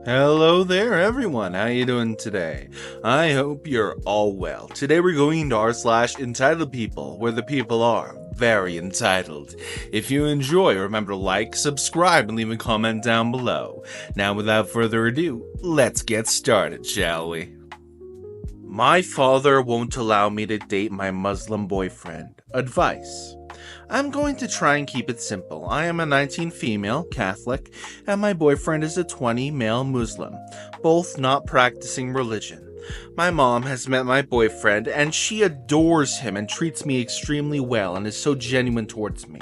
Hello there everyone, how you doing today? I hope you're all well. Today we're going to r/entitled people, where the people are very entitled. If you enjoy, remember to like, subscribe, and leave a comment down below. Now without further ado, let's get started, shall we? My father won't allow me to date my Muslim boyfriend. Advice. I'm going to try and keep it simple. I am a 19 female Catholic, and my boyfriend is a 20 male Muslim, both not practicing religion. My mom has met my boyfriend, and she adores him and treats me extremely well and is so genuine towards me.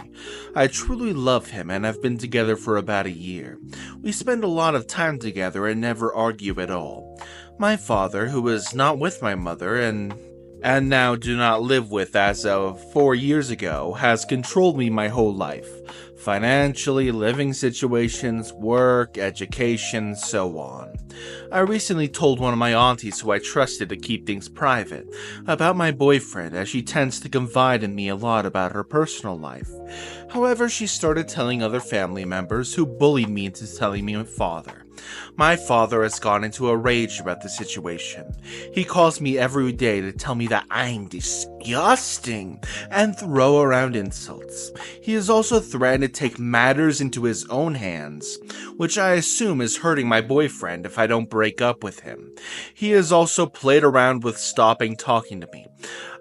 I truly love him and have been together for about a year. We spend a lot of time together and never argue at all. My father, who is not with my mother and now do not live with as of 4 years ago, has controlled me my whole life. Financially, living situations, work, education, so on. I recently told one of my aunties who I trusted to keep things private about my boyfriend, as she tends to confide in me a lot about her personal life. However, she started telling other family members, who bullied me into telling me my father. My father has gone into a rage about the situation. He calls me every day to tell me that I'm disgusting and throw around insults. He has also threatened to take matters into his own hands, which I assume is hurting my boyfriend if I don't break up with him. He has also played around with stopping talking to me.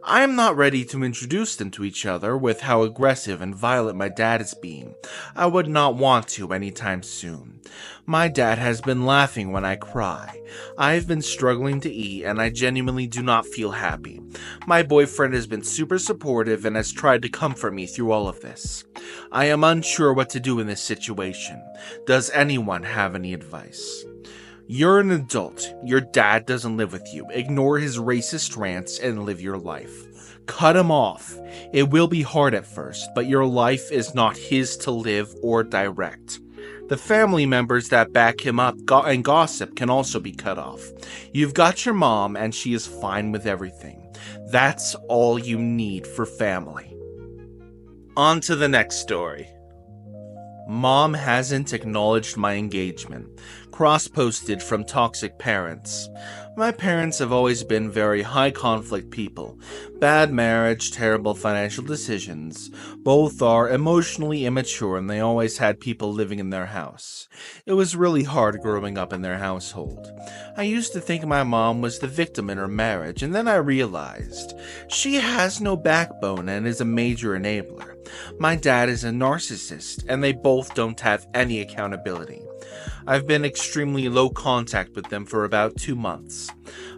I am not ready to introduce them to each other with how aggressive and violent my dad is being. I would not want to anytime soon. My dad has been laughing when I cry. I have been struggling to eat and I genuinely do not feel happy. My boyfriend has been super supportive and has tried to comfort me through all of this. I am unsure what to do in this situation. Does anyone have any advice? You're an adult. Your dad doesn't live with you. Ignore his racist rants and live your life. Cut him off. It will be hard at first, but your life is not his to live or direct. The family members that back him up and gossip can also be cut off. You've got your mom and she is fine with everything. That's all you need for family. On to the next story. Mom hasn't acknowledged my engagement. Cross-posted from toxic parents. My parents have always been very high-conflict people. Bad marriage, terrible financial decisions. Both are emotionally immature and they always had people living in their house. It was really hard growing up in their household. I used to think my mom was the victim in her marriage, and then I realized she has no backbone and is a major enabler. My dad is a narcissist, and they both don't have any accountability. I've been extremely low contact with them for about 2 months.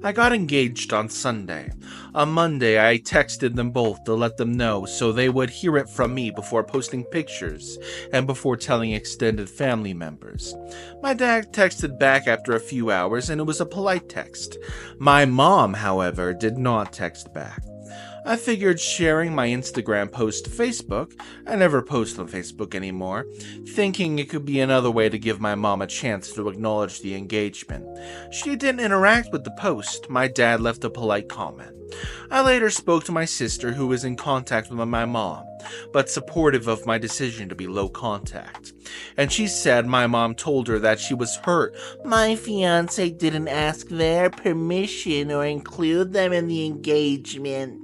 I got engaged on Sunday. On Monday, I texted them both to let them know so they would hear it from me before posting pictures and before telling extended family members. My dad texted back after a few hours and it was a polite text. My mom, however, did not text back. I figured sharing my Instagram post to Facebook, I never post on Facebook anymore, thinking it could be another way to give my mom a chance to acknowledge the engagement. She didn't interact with the post. My dad left a polite comment. I later spoke to my sister, who was in contact with my mom, but supportive of my decision to be low contact. And she said my mom told her that she was hurt. My fiance didn't ask their permission or include them in the engagement.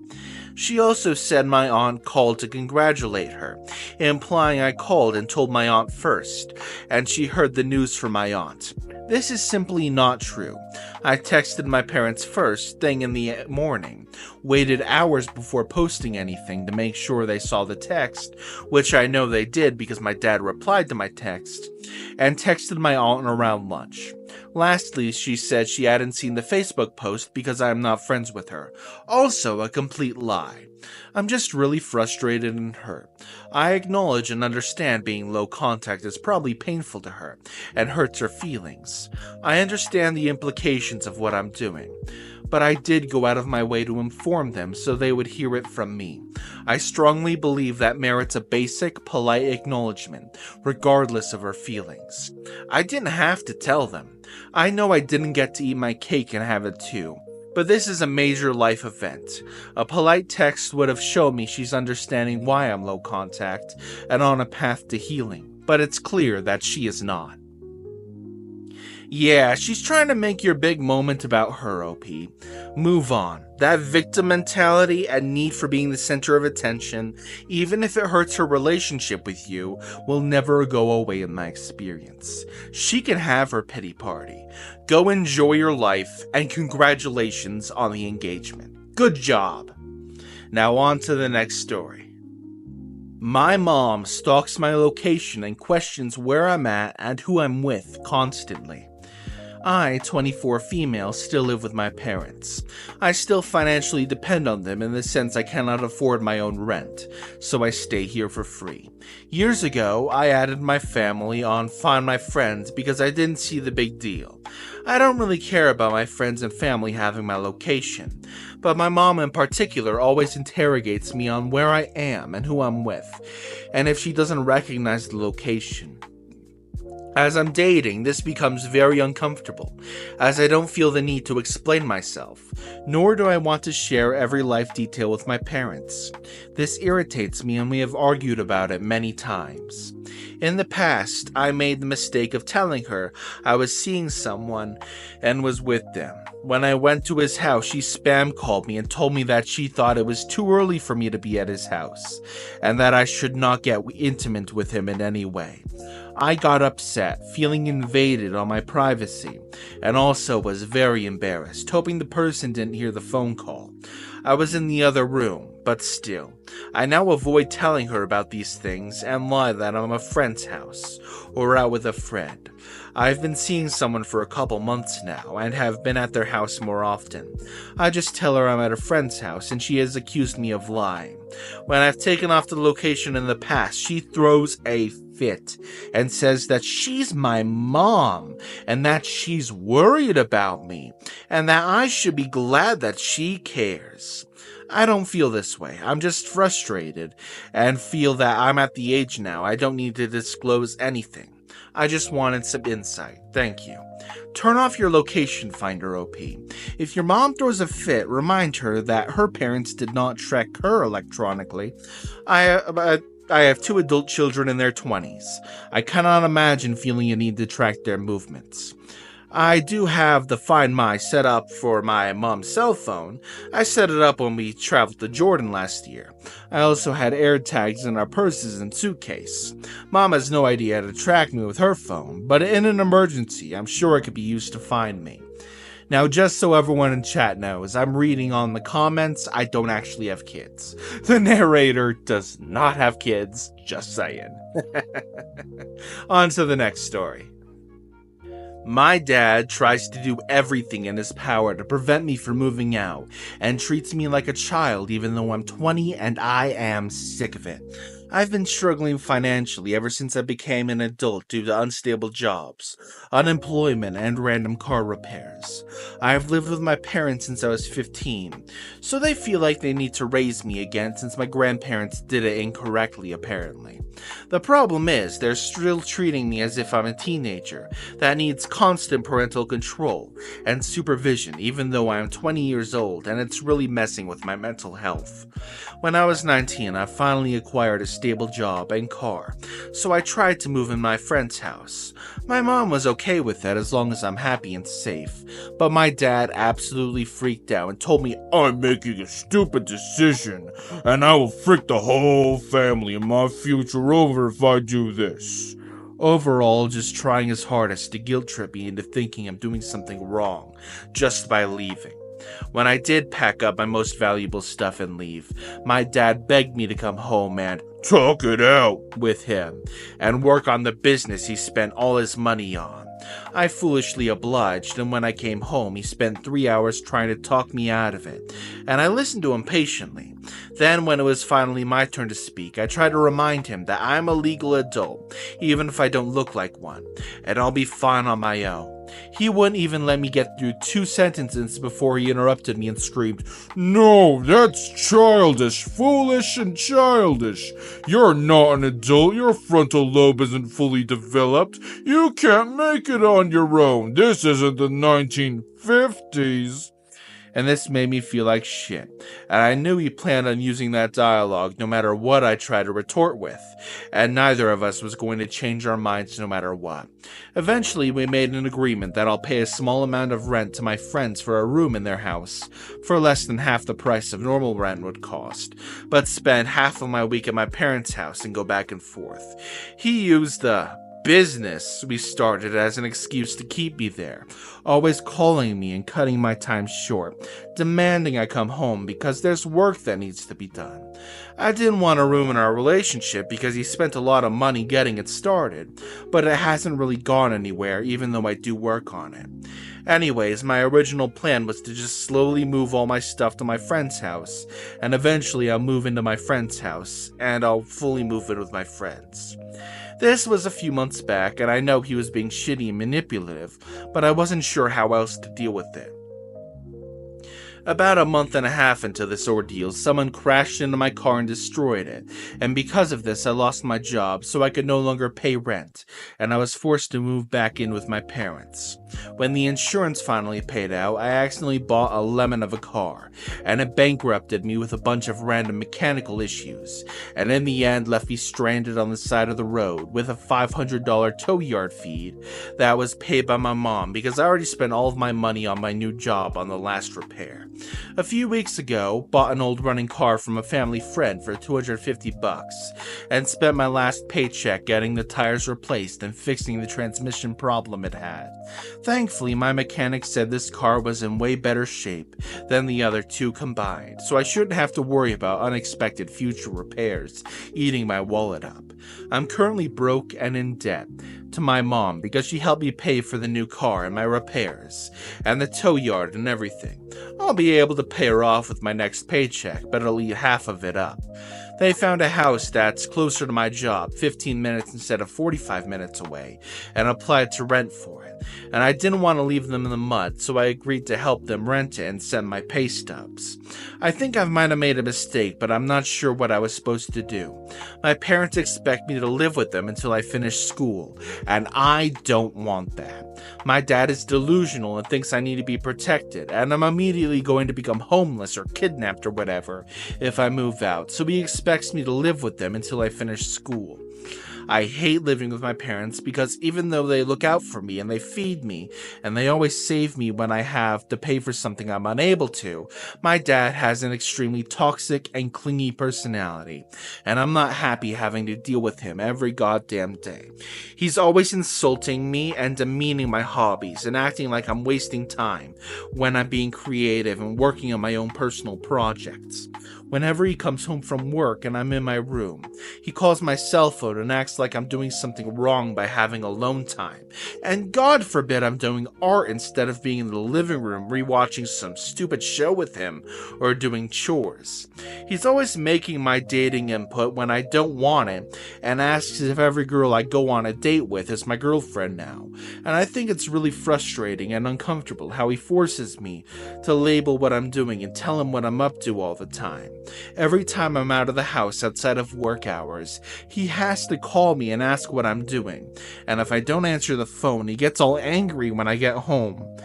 She also said my aunt called to congratulate her, implying I called and told my aunt first, and she heard the news from my aunt. This is simply not true. I texted my parents first thing in the morning, waited hours before posting anything to make sure they saw the text, which I know they did because my dad replied to my text, and texted my aunt around lunch. Lastly, she said she hadn't seen the Facebook post because I am not friends with her. Also a complete lie. I'm just really frustrated and hurt. I acknowledge and understand being low contact is probably painful to her and hurts her feelings. I understand the implications of what I'm doing, but I did go out of my way to inform them so they would hear it from me. I strongly believe that merits a basic, polite acknowledgement, regardless of her feelings. I didn't have to tell them. I know I didn't get to eat my cake and have it too. But this is a major life event. A polite text would have shown me she's understanding why I'm low contact and on a path to healing, but it's clear that she is not. Yeah, she's trying to make your big moment about her, OP. Move on. That victim mentality and need for being the center of attention, even if it hurts her relationship with you, will never go away in my experience. She can have her pity party. Go enjoy your life, and congratulations on the engagement. Good job. Now on to the next story. My mom stalks my location and questions where I'm at and who I'm with constantly. I, 24 female, still live with my parents. I still financially depend on them in the sense I cannot afford my own rent, so I stay here for free. Years ago, I added my family on Find My Friends because I didn't see the big deal. I don't really care about my friends and family having my location, but my mom in particular always interrogates me on where I am and who I'm with, and if she doesn't recognize the location. As I'm dating, this becomes very uncomfortable, as I don't feel the need to explain myself, nor do I want to share every life detail with my parents. This irritates me and we have argued about it many times. In the past, I made the mistake of telling her I was seeing someone and was with them. When I went to his house, she spam called me and told me that she thought it was too early for me to be at his house, and that I should not get intimate with him in any way. I got upset, feeling invaded on my privacy, and also was very embarrassed, hoping the person didn't hear the phone call. I was in the other room, but still. I now avoid telling her about these things and lie that I'm at a friend's house, or out with a friend. I've been seeing someone for a couple months now, and have been at their house more often. I just tell her I'm at a friend's house, and she has accused me of lying. When I've taken off the location in the past, she throws a fit and says that she's my mom and that she's worried about me and that I should be glad that she cares. I don't feel this way. I'm just frustrated and feel that I'm at the age now I don't need to disclose anything. I just wanted some insight. Thank you. Turn off your location finder, OP. If your mom throws a fit, remind her that her parents did not track her electronically. I have 2 adult children in their 20s. I cannot imagine feeling a need to track their movements. I do have the Find My set up for my mom's cell phone. I set it up when we traveled to Jordan last year. I also had AirTags in our purses and suitcase. Mom has no idea how to track me with her phone, but in an emergency, I'm sure it could be used to find me. Now, just so everyone in chat knows, I'm reading on the comments, I don't actually have kids. The narrator does not have kids, just saying. On to the next story. My dad tries to do everything in his power to prevent me from moving out, and treats me like a child even though I'm 20 and I am sick of it. I've been struggling financially ever since I became an adult due to unstable jobs, unemployment, and random car repairs. I've lived with my parents since I was 15, so they feel like they need to raise me again since my grandparents did it incorrectly apparently. The problem is, they're still treating me as if I'm a teenager that needs constant parental control and supervision even though I am 20 years old, and it's really messing with my mental health. When I was 19, I finally acquired a stable job and car, so I tried to move in my friend's house. My mom was okay with that as long as I'm happy and safe, but my dad absolutely freaked out and told me I'm making a stupid decision and I will frick the whole family and my future over if I do this. Overall, just trying his hardest to guilt trip me into thinking I'm doing something wrong just by leaving. When I did pack up my most valuable stuff and leave, my dad begged me to come home and talk it out with him and work on the business he spent all his money on. I foolishly obliged, and when I came home, he spent 3 hours trying to talk me out of it, and I listened to him patiently. Then, when it was finally my turn to speak, I tried to remind him that I'm a legal adult, even if I don't look like one, and I'll be fine on my own. He wouldn't even let me get through 2 sentences before he interrupted me and screamed, "No, that's childish, foolish and childish. You're not an adult, your frontal lobe isn't fully developed. You can't make it on your own. This isn't the 1950s. and this made me feel like shit. And I knew he planned on using that dialogue no matter what I tried to retort with, and neither of us was going to change our minds no matter what. Eventually, we made an agreement that I'll pay a small amount of rent to my friends for a room in their house, for less than half the price of normal rent would cost, but spend half of my week at my parents' house and go back and forth. He used the business we started as an excuse to keep me there, always calling me and cutting my time short, demanding I come home because there's work that needs to be done. I didn't want to ruin our relationship because he spent a lot of money getting it started, but it hasn't really gone anywhere even though I do work on it. Anyways, my original plan was to just slowly move all my stuff to my friend's house, and eventually I'll move into my friend's house, and I'll fully move in with my friends. This was a few months back, and I know he was being shitty and manipulative, but I wasn't sure how else to deal with it. About a month and a half into this ordeal, someone crashed into my car and destroyed it, and because of this I lost my job, so I could no longer pay rent, and I was forced to move back in with my parents. When the insurance finally paid out, I accidentally bought a lemon of a car, and it bankrupted me with a bunch of random mechanical issues, and in the end left me stranded on the side of the road with a $500 tow yard fee that was paid by my mom because I already spent all of my money on my new job on the last repair. A few weeks ago, bought an old running car from a family friend for $250 and spent my last paycheck getting the tires replaced and fixing the transmission problem it had. Thankfully, my mechanic said this car was in way better shape than the other two combined, so I shouldn't have to worry about unexpected future repairs eating my wallet up. I'm currently broke and in debt to my mom because she helped me pay for the new car and my repairs, and the tow yard and everything. I'll be able to pay her off with my next paycheck, but I'll eat half of it up. They found a house that's closer to my job, 15 minutes instead of 45 minutes away, and applied to rent for it. And I didn't want to leave them in the mud, so I agreed to help them rent it and send my pay stubs. I think I might have made a mistake, but I'm not sure what I was supposed to do. My parents expect me to live with them until I finish school, and I don't want that. My dad is delusional and thinks I need to be protected, and I'm immediately going to become homeless or kidnapped or whatever if I move out, so he expects me to live with them until I finish school. I hate living with my parents because even though they look out for me and they feed me and they always save me when I have to pay for something I'm unable to, my dad has an extremely toxic and clingy personality, and I'm not happy having to deal with him every goddamn day. He's always insulting me and demeaning my hobbies and acting like I'm wasting time when I'm being creative and working on my own personal projects. Whenever he comes home from work and I'm in my room, he calls my cell phone and acts like I'm doing something wrong by having alone time. And God forbid I'm doing art instead of being in the living room rewatching some stupid show with him or doing chores. He's always making my dating input when I don't want it and asks if every girl I go on a date with is my girlfriend now. And I think it's really frustrating and uncomfortable how he forces me to label what I'm doing and tell him what I'm up to all the time. Every time I'm out of the house outside of work hours, he has to call me and ask what I'm doing, and if I don't answer the phone, he gets all angry when I get home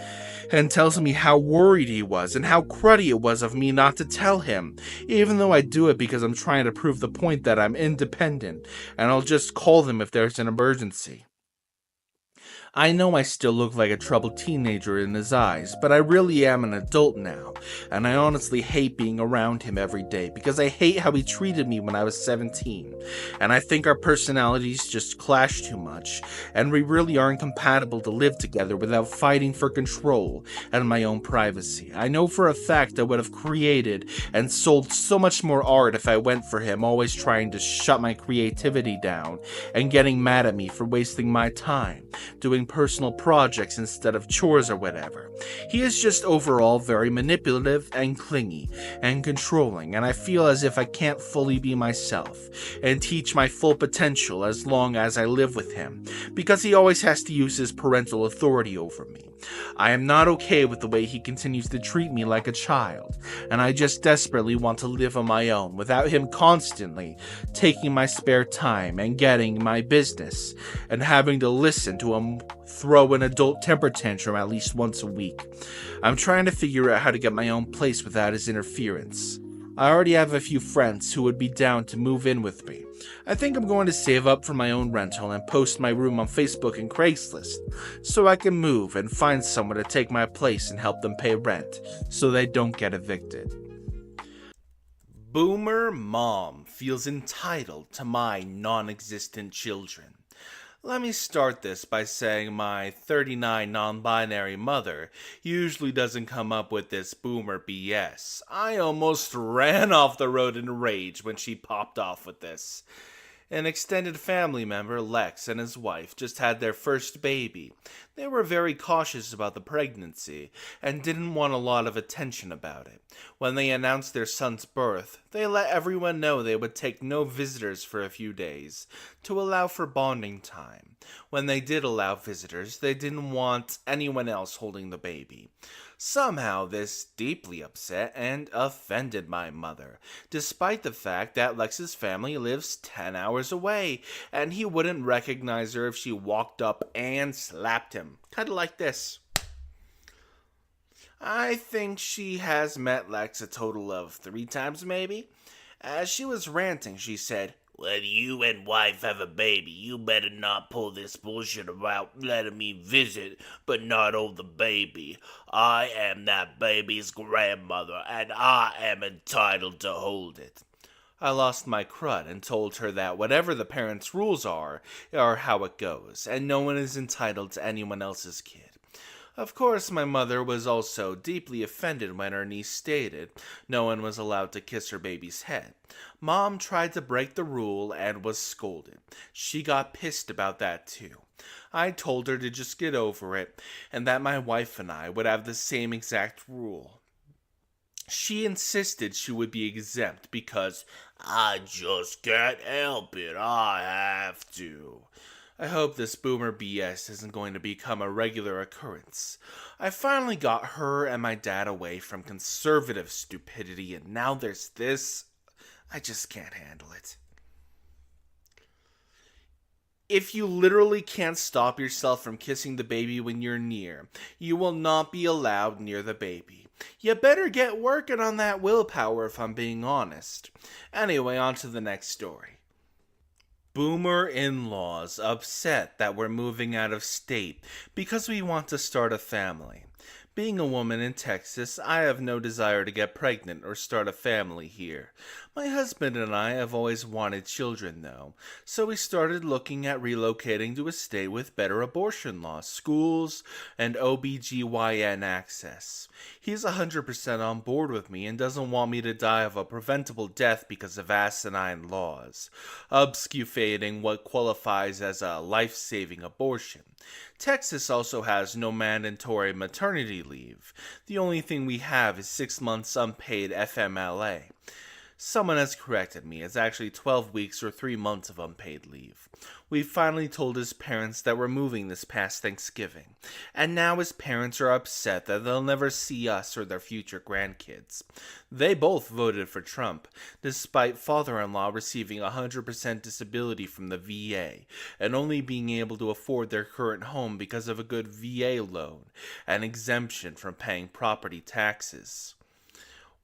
and tells me how worried he was and how cruddy it was of me not to tell him, even though I do it because I'm trying to prove the point that I'm independent and I'll just call them if there's an emergency. I know I still look like a troubled teenager in his eyes, but I really am an adult now, and I honestly hate being around him every day because I hate how he treated me when I was 17, and I think our personalities just clash too much, and we really aren't compatible to live together without fighting for control and my own privacy. I know for a fact I would have created and sold so much more art if I went for him always trying to shut my creativity down and getting mad at me for wasting my time doing personal projects instead of chores or whatever. He is just overall very manipulative and clingy and controlling, and I feel as if I can't fully be myself and teach my full potential as long as I live with him, because he always has to use his parental authority over me. I am not okay with the way he continues to treat me like a child, and I just desperately want to live on my own without him constantly taking my spare time and getting my business, and having to listen to him throw an adult temper tantrum at least once a week. I'm trying to figure out how to get my own place without his interference. I already have a few friends who would be down to move in with me. I think I'm going to save up for my own rental and post my room on Facebook and Craigslist so I can move and find someone to take my place and help them pay rent so they don't get evicted. Boomer mom feels entitled to my non-existent children. Let me start this by saying my 39 non-binary mother usually doesn't come up with this boomer BS. I almost ran off the road in rage when she popped off with this. An extended family member, Lex, and his wife just had their first baby. They were very cautious about the pregnancy and didn't want a lot of attention about it. When they announced their son's birth, they let everyone know they would take no visitors for a few days to allow for bonding time. When they did allow visitors, they didn't want anyone else holding the baby. Somehow this deeply upset and offended my mother, despite the fact that Lex's family lives 10 hours away, and he wouldn't recognize her if she walked up and slapped him. Kinda like this. I think she has met Lex a total of 3 times maybe. As she was ranting, she said, "When you and wife have a baby, you better not pull this bullshit about letting me visit, but not hold the baby. I am that baby's grandmother, and I am entitled to hold it." I lost my crud and told her that whatever the parents' rules are how it goes, and no one is entitled to anyone else's kid. Of course, my mother was also deeply offended when her niece stated no one was allowed to kiss her baby's head. Mom tried to break the rule and was scolded. She got pissed about that too. I told her to just get over it and that my wife and I would have the same exact rule. She insisted she would be exempt because I just can't help it, I have to. I hope this boomer BS isn't going to become a regular occurrence. I finally got her and my dad away from conservative stupidity, and now there's this. I just can't handle it. If you literally can't stop yourself from kissing the baby when you're near, you will not be allowed near the baby. You better get working on that willpower if I'm being honest. Anyway, on to the next story. Boomer in-laws upset that we're moving out of state because we want to start a family. Being a woman in Texas, I have no desire to get pregnant or start a family here. My husband and I have always wanted children, though, so we started looking at relocating to a state with better abortion laws, schools, and OBGYN access. He's 100% on board with me and doesn't want me to die of a preventable death because of asinine laws, obfuscating what qualifies as a life-saving abortion. Texas also has no mandatory maternity leave. The only thing we have is 6 months unpaid FMLA. Someone has corrected me. It's actually 12 weeks or 3 months of unpaid leave. We finally told his parents that we're moving this past Thanksgiving, and now his parents are upset that they'll never see us or their future grandkids. They both voted for Trump, despite father-in-law receiving 100% disability from the VA, and only being able to afford their current home because of a good VA loan and exemption from paying property taxes.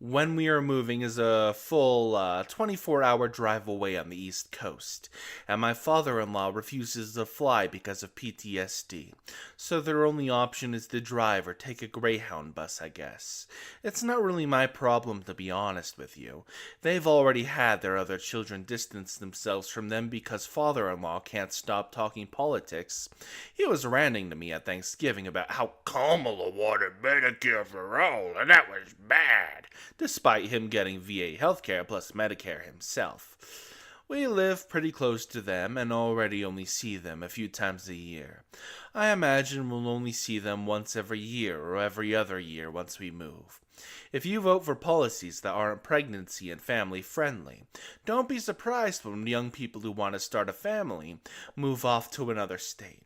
When we are moving is a full 24-hour drive away on the East Coast, and my father-in-law refuses to fly because of PTSD, so their only option is to drive or take a Greyhound bus, I guess. It's not really my problem, to be honest with you. They've already had their other children distance themselves from them because father-in-law can't stop talking politics. He was ranting to me at Thanksgiving about how Kamala wanted Medicare for all, and that was bad, despite him getting VA healthcare plus Medicare himself. We live pretty close to them and already only see them a few times a year. I imagine we'll only see them once every year or every other year once we move. If you vote for policies that aren't pregnancy and family friendly, don't be surprised when young people who want to start a family move off to another state.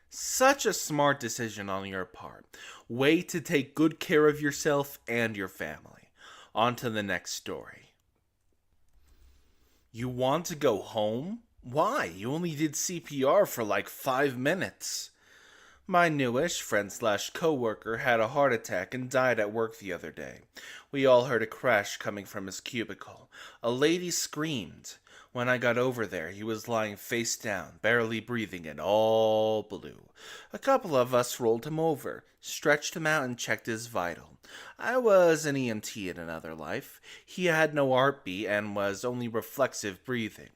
Such a smart decision on your part. Way to take good care of yourself and your family. On to the next story. You want to go home? Why? You only did CPR for like 5 minutes. My newish friend slash coworker had a heart attack and died at work the other day. We all heard a crash coming from his cubicle. A lady screamed. When I got over there, he was lying face down, barely breathing and all blue. A couple of us rolled him over, stretched him out and checked his vital. I was an EMT in another life. He had no heartbeat and was only reflexive breathing.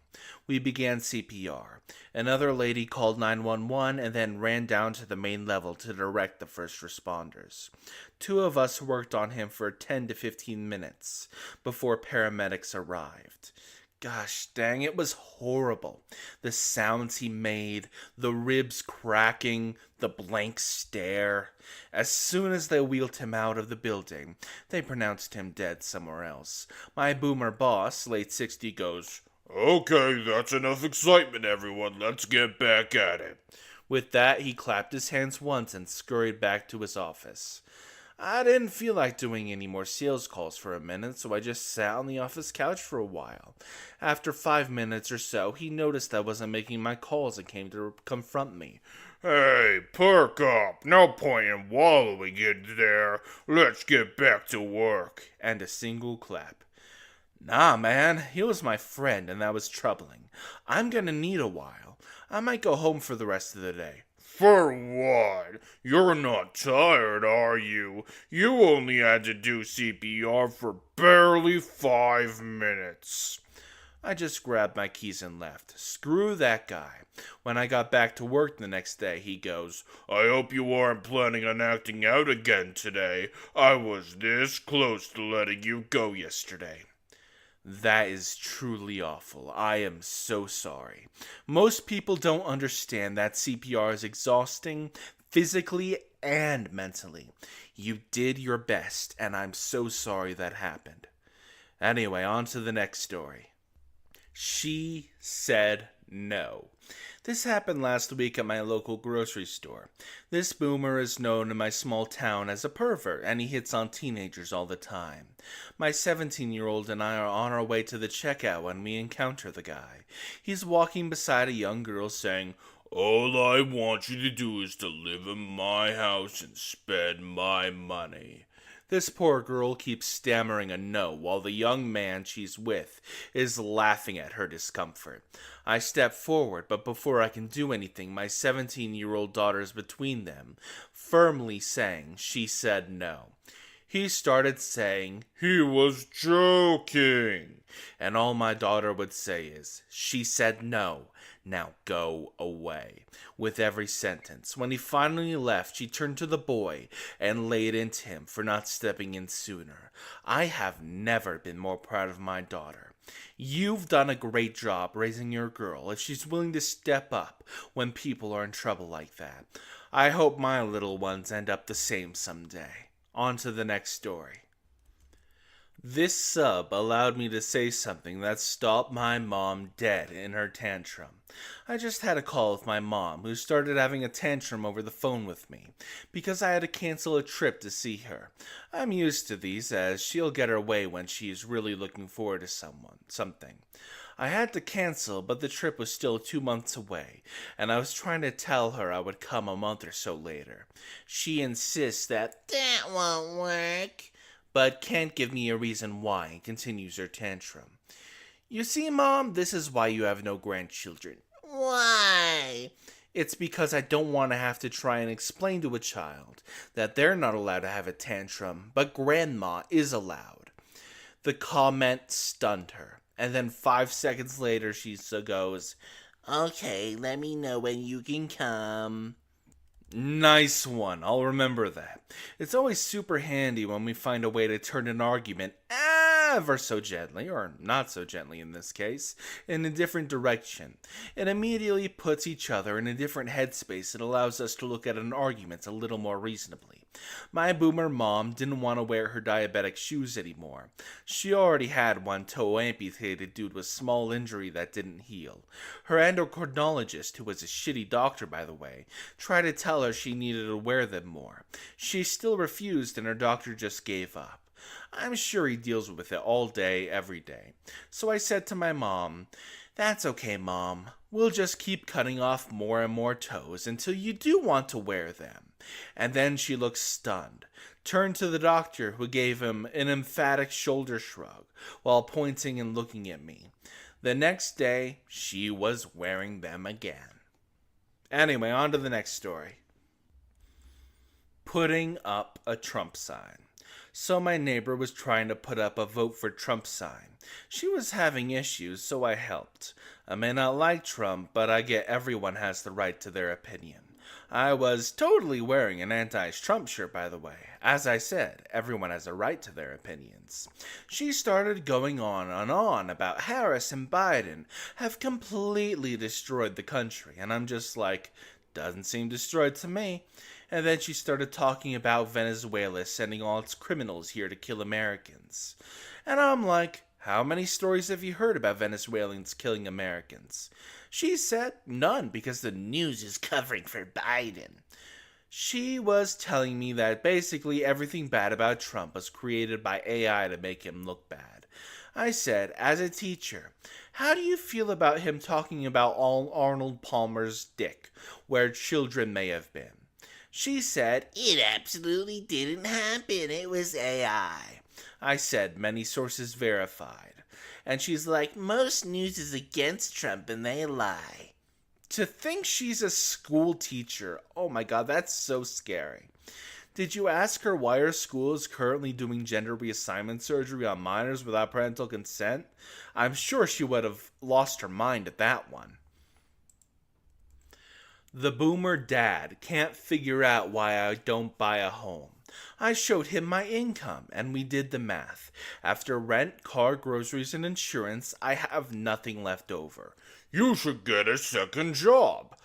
We began CPR. Another lady called 911 and then ran down to the main level to direct the first responders. Two of us worked on him for 10 to 15 minutes before paramedics arrived. Gosh dang, it was horrible. The sounds he made, the ribs cracking, the blank stare. As soon as they wheeled him out of the building, they pronounced him dead somewhere else. My boomer boss, late 60, goes, "Okay, that's enough excitement, everyone. Let's get back at it." With that, he clapped his hands once and scurried back to his office. I didn't feel like doing any more sales calls for a minute, so I just sat on the office couch for a while. After 5 minutes or so, he noticed I wasn't making my calls and came to confront me. "Hey, perk up. No point in wallowing in there. Let's get back to work." And a single clap. Nah, man, he was my friend, and that was troubling. I'm gonna need a while. I might go home for the rest of the day. "For what? You're not tired, are you? You only had to do CPR for barely 5 minutes. I just grabbed my keys and left. Screw that guy. When I got back to work the next day, he goes, "I hope you aren't planning on acting out again today. I was this close to letting you go yesterday." That is truly awful. I am so sorry. Most people don't understand that CPR is exhausting, physically and mentally. You did your best, and I'm so sorry that happened. Anyway, on to the next story. She said no. This happened last week at my local grocery store. This boomer is known in my small town as a pervert, and he hits on teenagers all the time. My 17-year-old and I are on our way to the checkout when we encounter the guy. He's walking beside a young girl saying, "All I want you to do is to live in my house and spend my money." This poor girl keeps stammering a no while the young man she's with is laughing at her discomfort. I step forward, but before I can do anything, my 17-year-old daughter's between them, firmly saying she said no. He started saying he was joking, and all my daughter would say is, "She said no. Now go away," with every sentence. When he finally left, she turned to the boy and laid into him for not stepping in sooner. I have never been more proud of my daughter. You've done a great job raising your girl if she's willing to step up when people are in trouble like that. I hope my little ones end up the same someday. On to the next story. This sub allowed me to say something that stopped my mom dead in her tantrum. I just had a call with my mom, who started having a tantrum over the phone with me, because I had to cancel a trip to see her. I'm used to these, as she'll get her way when she's really looking forward to something. I had to cancel, but the trip was still 2 months away, and I was trying to tell her I would come a month or so later. She insists that won't work, but can't give me a reason why and continues her tantrum. "You see, Mom, this is why you have no grandchildren." "Why?" "It's because I don't want to have to try and explain to a child that they're not allowed to have a tantrum, but Grandma is allowed." The comment stunned her, and then 5 seconds later she goes, "Okay, let me know when you can come." Nice one, I'll remember that. It's always super handy when we find a way to turn an argument ever so gently, or not so gently in this case, in a different direction. It immediately puts each other in a different headspace and allows us to look at an argument a little more reasonably. My boomer mom didn't want to wear her diabetic shoes anymore. She already had one toe amputated due to a small injury that didn't heal. Her endocrinologist, who was a shitty doctor by the way, tried to tell her she needed to wear them more. She still refused and her doctor just gave up. I'm sure he deals with it all day, every day. So I said to my mom, "That's okay, Mom. We'll just keep cutting off more and more toes until you do want to wear them." And then she looked stunned, turned to the doctor, who gave him an emphatic shoulder shrug while pointing and looking at me. The next day, she was wearing them again. Anyway, on to the next story. Putting up a Trump sign. So my neighbor was trying to put up a vote for Trump sign. She was having issues, so I helped. I may not like Trump, but I get everyone has the right to their opinion. I was totally wearing an anti-Trump shirt, by the way. As I said, everyone has a right to their opinions. She started going on and on about Harris and Biden have completely destroyed the country, and I'm just like, doesn't seem destroyed to me. And then she started talking about Venezuela sending all its criminals here to kill Americans. And I'm like, how many stories have you heard about Venezuelans killing Americans? She said none because the news is covering for Biden. She was telling me that basically everything bad about Trump was created by AI to make him look bad. I said, as a teacher, how do you feel about him talking about Arnold Palmer's dick, where children may have been? She said, "It absolutely didn't happen. It was AI." I said, "Many sources verified." And she's like, "Most news is against Trump and they lie." To think she's a school teacher, oh my god, that's so scary. Did you ask her why her school is currently doing gender reassignment surgery on minors without parental consent? I'm sure she would have lost her mind at that one. The boomer dad can't figure out why I don't buy a home. I showed him my income, and we did the math. After rent, car, groceries, and insurance, I have nothing left over. "You should get a second job."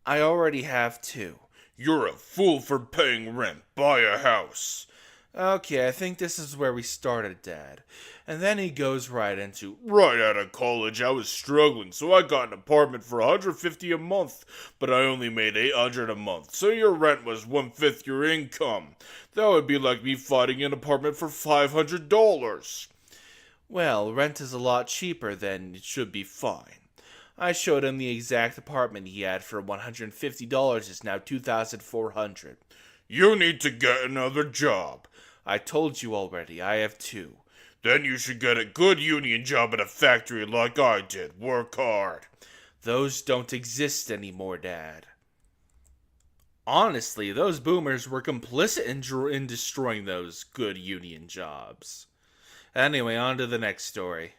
I already have two. "You're a fool for paying rent. Buy a house." Okay, I think this is where we started, Dad. And then he goes right into, "Right out of college, I was struggling, so I got an apartment for $150 a month, but I only made $800 a month, so your rent was 1/5 your income. That would be like me finding an apartment for $500. Well, rent is a lot cheaper, then it should be fine. I showed him the exact apartment he had for $150 is now $2,400. "You need to get another job." I told you already, I have two. "Then you should get a good union job at a factory like I did. Work hard." Those don't exist anymore, Dad. Honestly, those boomers were complicit in destroying those good union jobs. Anyway, on to the next story.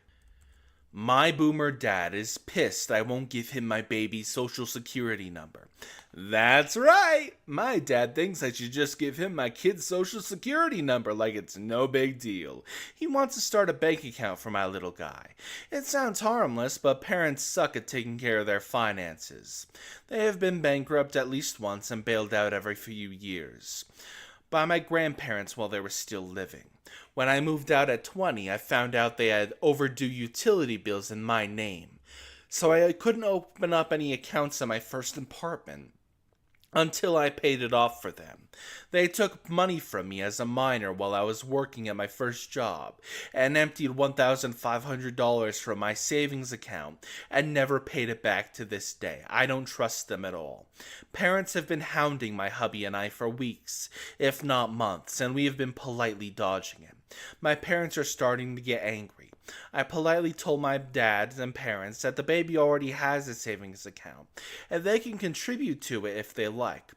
My boomer dad is pissed I won't give him my baby's social security number. That's right! My dad thinks I should just give him my kid's social security number like it's no big deal. He wants to start a bank account for my little guy. It sounds harmless, but parents suck at taking care of their finances. They have been bankrupt at least once and bailed out every few years by my grandparents while they were still living. When I moved out at 20, I found out they had overdue utility bills in my name, so I couldn't open up any accounts in my first apartment until I paid it off for them. They took money from me as a minor while I was working at my first job and emptied $1,500 from my savings account and never paid it back to this day. I don't trust them at all. Parents have been hounding my hubby and I for weeks, if not months, and we have been politely dodging it. My parents are starting to get angry. I politely told my dad and parents that the baby already has a savings account, and they can contribute to it if they like.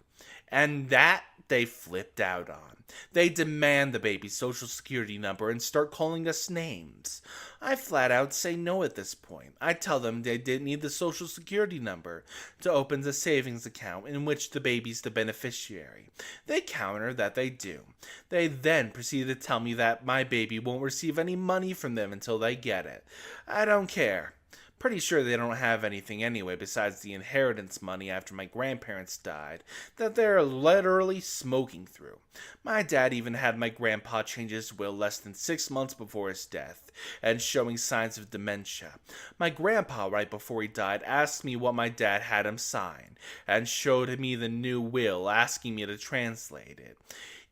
And that they flipped out on. They demand the baby's social security number and start calling us names. I flat out say no at this point. I tell them they didn't need the social security number to open the savings account in which the baby's the beneficiary. They counter that they do. They then proceed to tell me that my baby won't receive any money from them until they get it. I don't care. Pretty sure they don't have anything anyway besides the inheritance money after my grandparents died that they're literally smoking through. My dad even had my grandpa change his will less than 6 months before his death and showing signs of dementia. My grandpa, right before he died, asked me what my dad had him sign and showed me the new will asking me to translate it.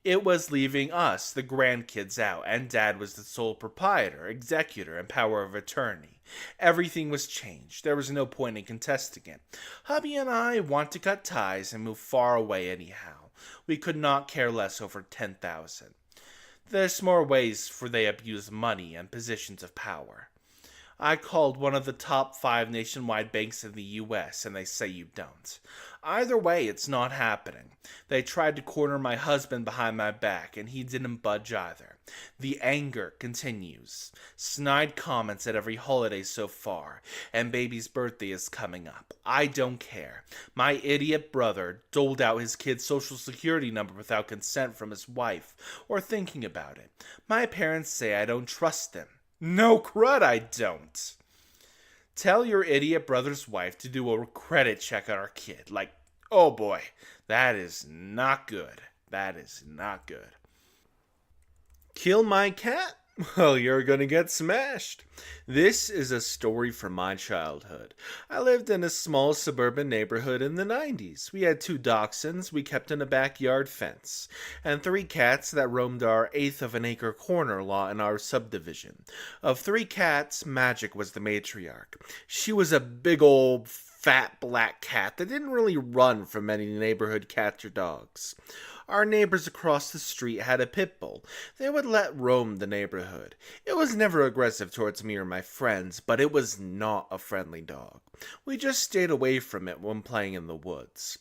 It was leaving us, the grandkids, out, and Dad was the sole proprietor, executor, and power of attorney. Everything was changed. There was no point in contesting it. Hubby and I want to cut ties and move far away anyhow. We could not care less over 10,000. There's more ways for they abuse money and positions of power. I called one of the top 5 nationwide banks in the US and they say you don't. Either way, it's not happening. They tried to corner my husband behind my back and he didn't budge either. The anger continues. Snide comments at every holiday so far, and baby's birthday is coming up. I don't care. My idiot brother doled out his kid's social security number without consent from his wife or thinking about it. My parents say I don't trust them. No crud, I don't. Tell your idiot brother's wife to do a credit check on our kid. Like, oh boy, that is not good. That is not good. Kill my cat? Well, you're gonna get smashed. This is a story from my childhood. I lived in a small suburban neighborhood in the 90s. We had 2 dachshunds we kept in a backyard fence, and 3 cats that roamed our 1/8 of an acre corner lot in our subdivision. Of 3 cats, Magic was the matriarch. She was a big old fat black cat that didn't really run from many neighborhood cats or dogs. Our neighbors across the street had a pit bull. They would let roam the neighborhood. It was never aggressive towards me or my friends, but it was not a friendly dog. We just stayed away from it when playing in the woods.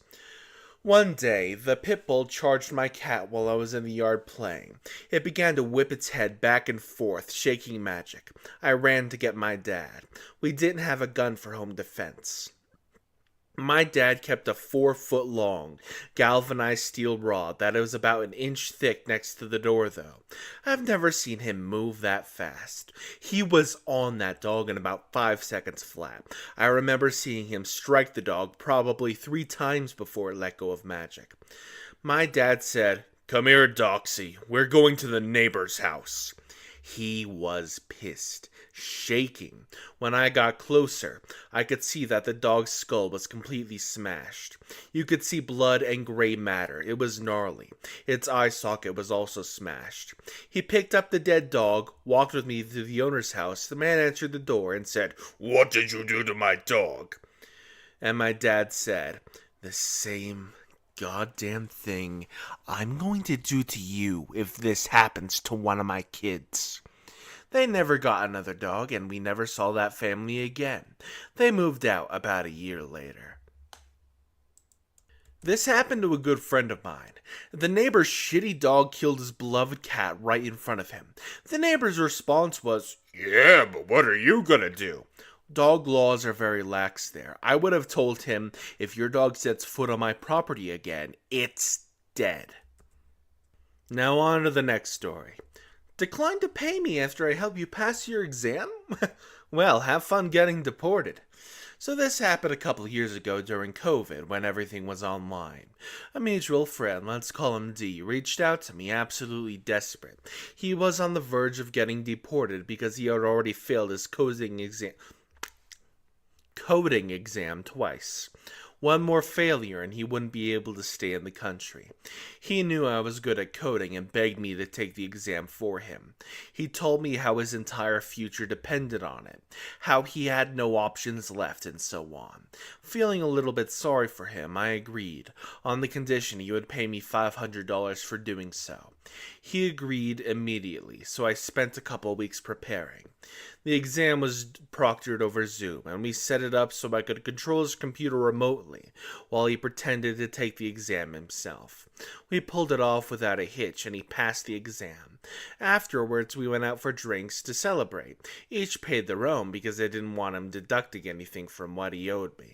One day, the pit bull charged my cat while I was in the yard playing. It began to whip its head back and forth, shaking Magic. I ran to get my dad. We didn't have a gun for home defense. My dad kept a 4-foot-long, galvanized steel rod that was about an inch thick next to the door, though. I've never seen him move that fast. He was on that dog in about 5 seconds flat. I remember seeing him strike the dog probably 3 times before it let go of Magic. My dad said, "Come here, Doxy. We're going to the neighbor's house." He was pissed, shaking. When I got closer, I could see that the dog's skull was completely smashed. You could see blood and gray matter. It was gnarly. Its eye socket was also smashed. He picked up the dead dog, walked with me to the owner's house. The man answered the door and said, "What did you do to my dog?" And my dad said, "The same goddamn thing I'm going to do to you if this happens to one of my kids." They never got another dog, and we never saw that family again. They moved out about a year later. This happened to a good friend of mine. The neighbor's shitty dog killed his beloved cat right in front of him. The neighbor's response was, "Yeah, but what are you gonna do?" Dog laws are very lax there. I would have told him, if your dog sets foot on my property again, it's dead. Now on to the next story. Decline to pay me after I help you pass your exam? Well, have fun getting deported. So this happened a couple years ago during COVID when everything was online. A mutual friend, let's call him D, reached out to me absolutely desperate. He was on the verge of getting deported because he had already failed his coding exam twice. One more failure and he wouldn't be able to stay in the country. He knew I was good at coding and begged me to take the exam for him. He told me how his entire future depended on it, how he had no options left, and so on. Feeling a little bit sorry for him, I agreed, on the condition he would pay me $500 for doing so. He agreed immediately, so I spent a couple weeks preparing. The exam was proctored over Zoom, and we set it up so I could control his computer remotely while he pretended to take the exam himself. We pulled it off without a hitch, and he passed the exam. Afterwards, we went out for drinks to celebrate. Each paid their own because I didn't want him deducting anything from what he owed me.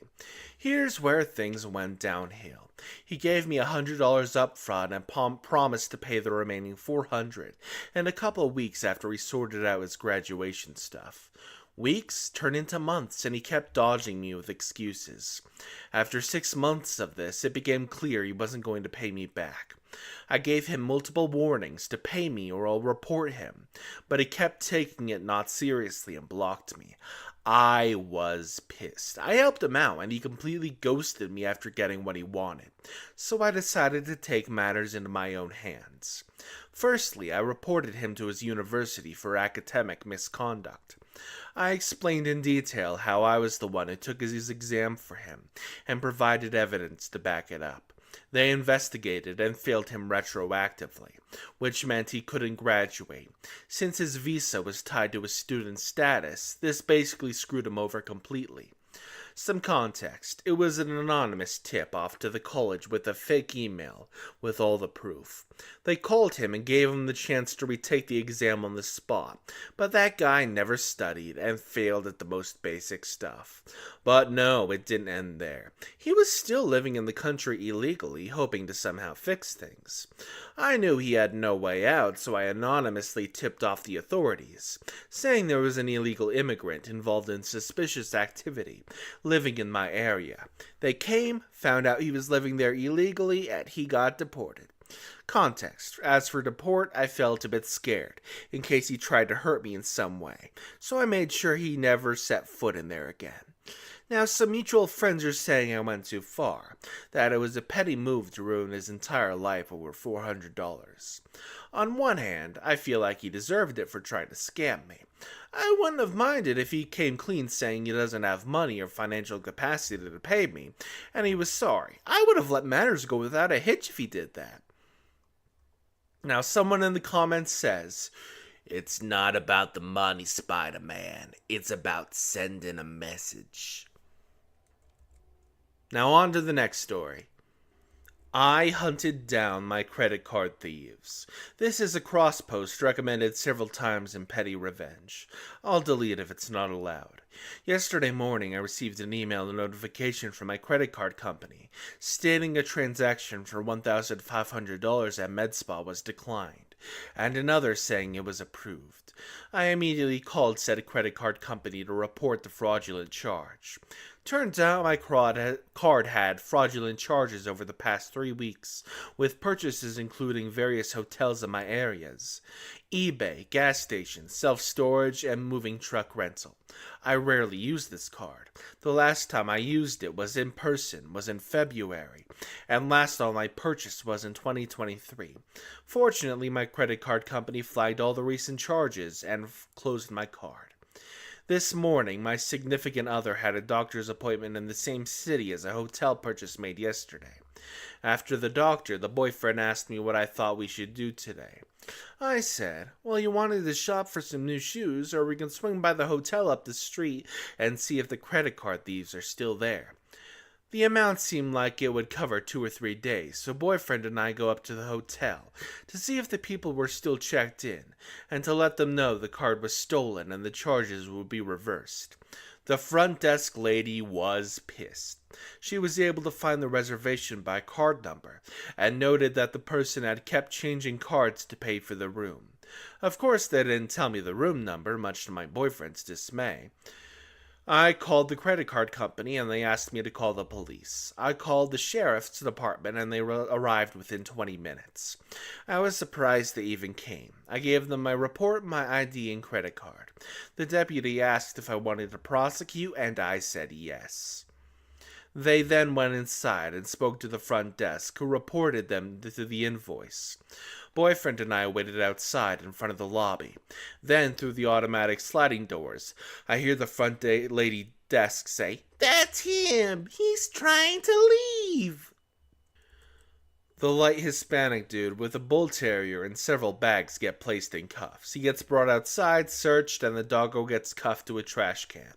Here's where things went downhill. He gave me $100 up front and promised to pay the remaining $400 in a couple of weeks after he sorted out his graduation stuff. Weeks turned into months, and he kept dodging me with excuses. After 6 months of this, it became clear he wasn't going to pay me back. I gave him multiple warnings to pay me or I'll report him, but he kept taking it not seriously and blocked me. I was pissed. I helped him out, and he completely ghosted me after getting what he wanted, so I decided to take matters into my own hands. Firstly, I reported him to his university for academic misconduct. I explained in detail how I was the one who took his exam for him, and provided evidence to back it up. They investigated and failed him retroactively, which meant he couldn't graduate. Since his visa was tied to his student status, this basically screwed him over completely. Some context. It was an anonymous tip off to the college with a fake email with all the proof. They called him and gave him the chance to retake the exam on the spot, but that guy never studied and failed at the most basic stuff. But no, it didn't end there. He was still living in the country illegally, hoping to somehow fix things. I knew he had no way out, so I anonymously tipped off the authorities, saying there was an illegal immigrant involved in suspicious activity, living in my area. They came, found out he was living there illegally, and he got deported. Context. As for deport, I felt a bit scared, in case he tried to hurt me in some way, so I made sure he never set foot in there again. Now, some mutual friends are saying I went too far, that it was a petty move to ruin his entire life over $400. On one hand, I feel like he deserved it for trying to scam me. I wouldn't have minded if he came clean saying he doesn't have money or financial capacity to pay me, and he was sorry. I would have let matters go without a hitch if he did that. Now, someone in the comments says, "It's not about the money, Spider-Man. It's about sending a message." Now on to the next story. I hunted down my credit card thieves. This is a cross post recommended several times in petty revenge. I'll delete if it's not allowed. Yesterday morning I received an email notification from my credit card company stating a transaction for $1,500 at MedSpa was declined, and another saying it was approved. I immediately called said credit card company to report the fraudulent charge. Turns out my card had fraudulent charges over the past 3 weeks, with purchases including various hotels in my areas, eBay, gas stations, self-storage, and moving truck rental. I rarely use this card. The last time I used it was in person, was in February, and last online purchase was in 2023. Fortunately, my credit card company flagged all the recent charges and closed my card. This morning, my significant other had a doctor's appointment in the same city as a hotel purchase made yesterday. After the doctor, the boyfriend asked me what I thought we should do today. I said, well, you wanted to shop for some new shoes, or we can swing by the hotel up the street and see if the credit card thieves are still there. The amount seemed like it would cover 2 or 3 days, so boyfriend and I go up to the hotel to see if the people were still checked in, and to let them know the card was stolen and the charges would be reversed. The front desk lady was pissed. She was able to find the reservation by card number, and noted that the person had kept changing cards to pay for the room. Of course they didn't tell me the room number, much to my boyfriend's dismay. I called the credit card company and they asked me to call the police. I called the sheriff's department and they arrived within 20 minutes. I was surprised they even came. I gave them my report, my ID, and credit card. The deputy asked if I wanted to prosecute and I said yes. They then went inside and spoke to the front desk, who reported them to the invoice. Boyfriend and I waited outside in front of the lobby. Then, through the automatic sliding doors, I hear the front lady desk say, "That's him! He's trying to leave!" The light Hispanic dude with a bull terrier and several bags get placed in cuffs. He gets brought outside, searched, and the doggo gets cuffed to a trash can.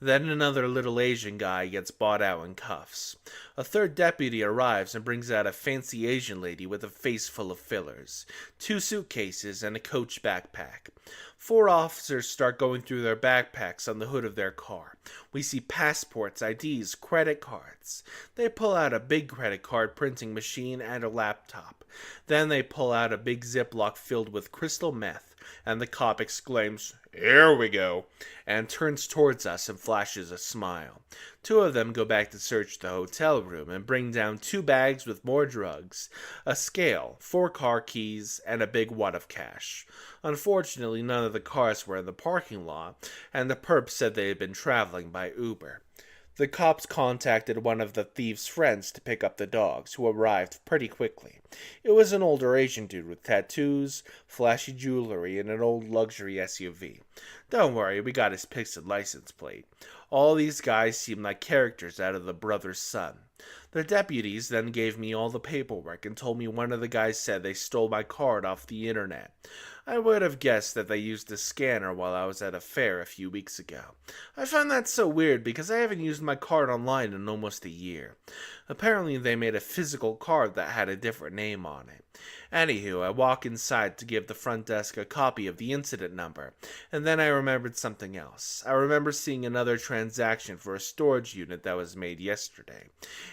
Then another little Asian guy gets brought out in cuffs. A third deputy arrives and brings out a fancy Asian lady with a face full of fillers, 2 suitcases, and a Coach backpack. 4 officers start going through their backpacks on the hood of their car. We see passports, IDs, credit cards. They pull out a big credit card printing machine and a laptop. Then they pull out a big Ziploc filled with crystal meth, and the cop exclaims, "Here we go," and turns towards us and flashes a smile. 2 of them go back to search the hotel room and bring down 2 bags with more drugs, a scale, 4 car keys, and a big wad of cash. Unfortunately, none of the cars were in the parking lot, and the perps said they had been traveling by Uber. The cops contacted one of the thieves' friends to pick up the dogs, who arrived pretty quickly. It was an older Asian dude with tattoos, flashy jewelry, and an old luxury SUV. Don't worry, we got his pics and license plate. All these guys seemed like characters out of The Brother's Son. The deputies then gave me all the paperwork and told me one of the guys said they stole my card off the internet. I would have guessed that they used a scanner while I was at a fair a few weeks ago. I found that so weird because I haven't used my card online in almost a year. Apparently they made a physical card that had a different name on it. Anywho, I walk inside to give the front desk a copy of the incident number, and then I remembered something else. I remember seeing another transaction for a storage unit that was made yesterday,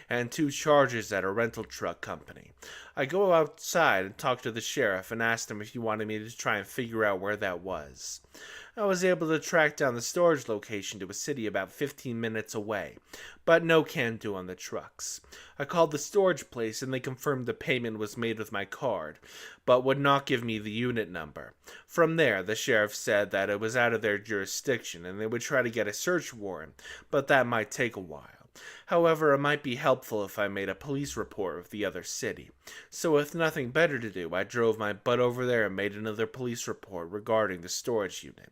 and 2 charges at a rental truck company. I go outside and talk to the sheriff and asked him if he wanted me to try and figure out where that was. I was able to track down the storage location to a city about 15 minutes away, but no can do on the trucks. I called the storage place and they confirmed the payment was made with my card, but would not give me the unit number. From there, the sheriff said that it was out of their jurisdiction and they would try to get a search warrant, but that might take a while. However, it might be helpful if I made a police report of the other city. So with nothing better to do, I drove my butt over there and made another police report regarding the storage unit.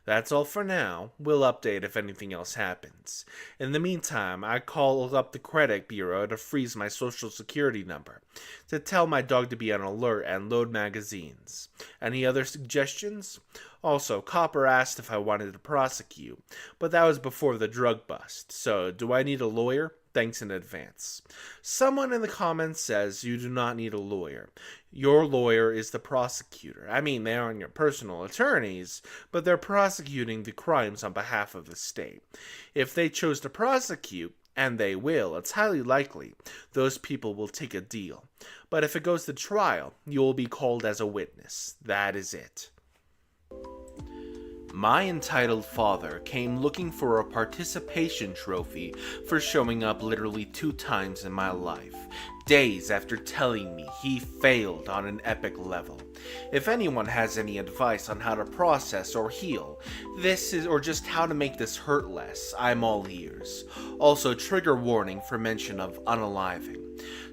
That's all for now. We'll update if anything else happens. In the meantime, I called up the credit bureau to freeze my social security number, to tell my dog to be on alert and load magazines. Any other suggestions? Also, Copper asked if I wanted to prosecute, but that was before the drug bust, so do I need a lawyer? Thanks in advance. Someone in the comments says you do not need a lawyer. Your lawyer is the prosecutor. I mean, they aren't your personal attorneys, but they're prosecuting the crimes on behalf of the state. If they chose to prosecute, and they will, it's highly likely those people will take a deal. But if it goes to trial, you will be called as a witness. That is it. My entitled father came looking for a participation trophy for showing up literally 2 times in my life, days after telling me he failed on an epic level. If anyone has any advice on how to process or heal this or just how to make this hurt less, I'm all ears. Also, trigger warning for mention of unaliving.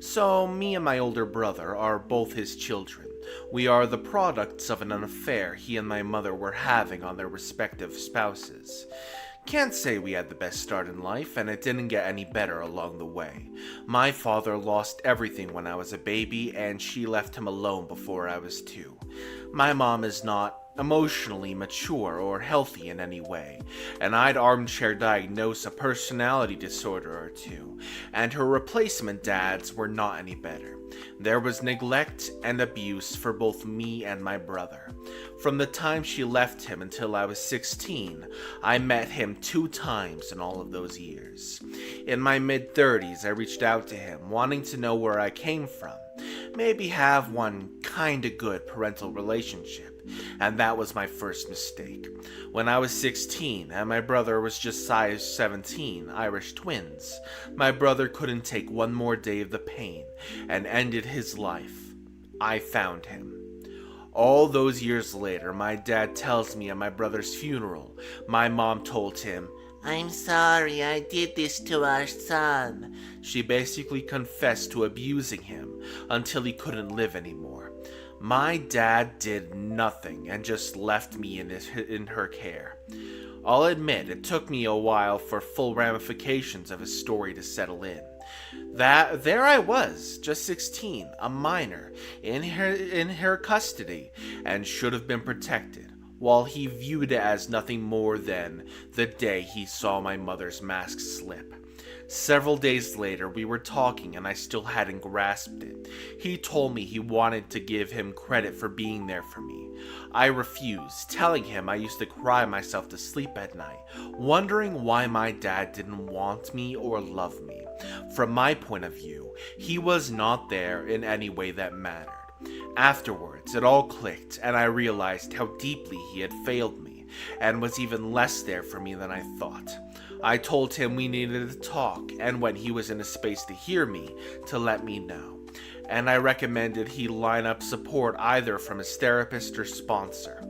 So, me and my older brother are both his children. We are the products of an affair he and my mother were having on their respective spouses. Can't say we had the best start in life, and it didn't get any better along the way. My father lost everything when I was a baby, and she left him alone before I was 2. My mom is not emotionally mature or healthy in any way, and I'd armchair diagnose a personality disorder or 2, and her replacement dads were not any better. There was neglect and abuse for both me and my brother. From the time she left him until I was 16, I met him 2 times in all of those years. In my mid-30s, I reached out to him, wanting to know where I came from, maybe have one kinda good parental relationship. And that was my first mistake. When I was 16 and my brother was just size 17, Irish twins, my brother couldn't take one more day of the pain and ended his life. I found him. All those years later, my dad tells me at my brother's funeral, my mom told him, "I'm sorry I did this to our son." She basically confessed to abusing him until he couldn't live anymore. My dad did nothing and just left me in her care. I'll admit it took me a while for full ramifications of his story to settle in. There I was, just 16, a minor, in her custody, and should have been protected, while he viewed it as nothing more than the day he saw my mother's mask slip. Several days later, we were talking and I still hadn't grasped it. He told me he wanted to give him credit for being there for me. I refused, telling him I used to cry myself to sleep at night, wondering why my dad didn't want me or love me. From my point of view, he was not there in any way that mattered. Afterwards, it all clicked and I realized how deeply he had failed me and was even less there for me than I thought. I told him we needed to talk, and when he was in a space to hear me, to let me know. And I recommended he line up support either from his therapist or sponsor.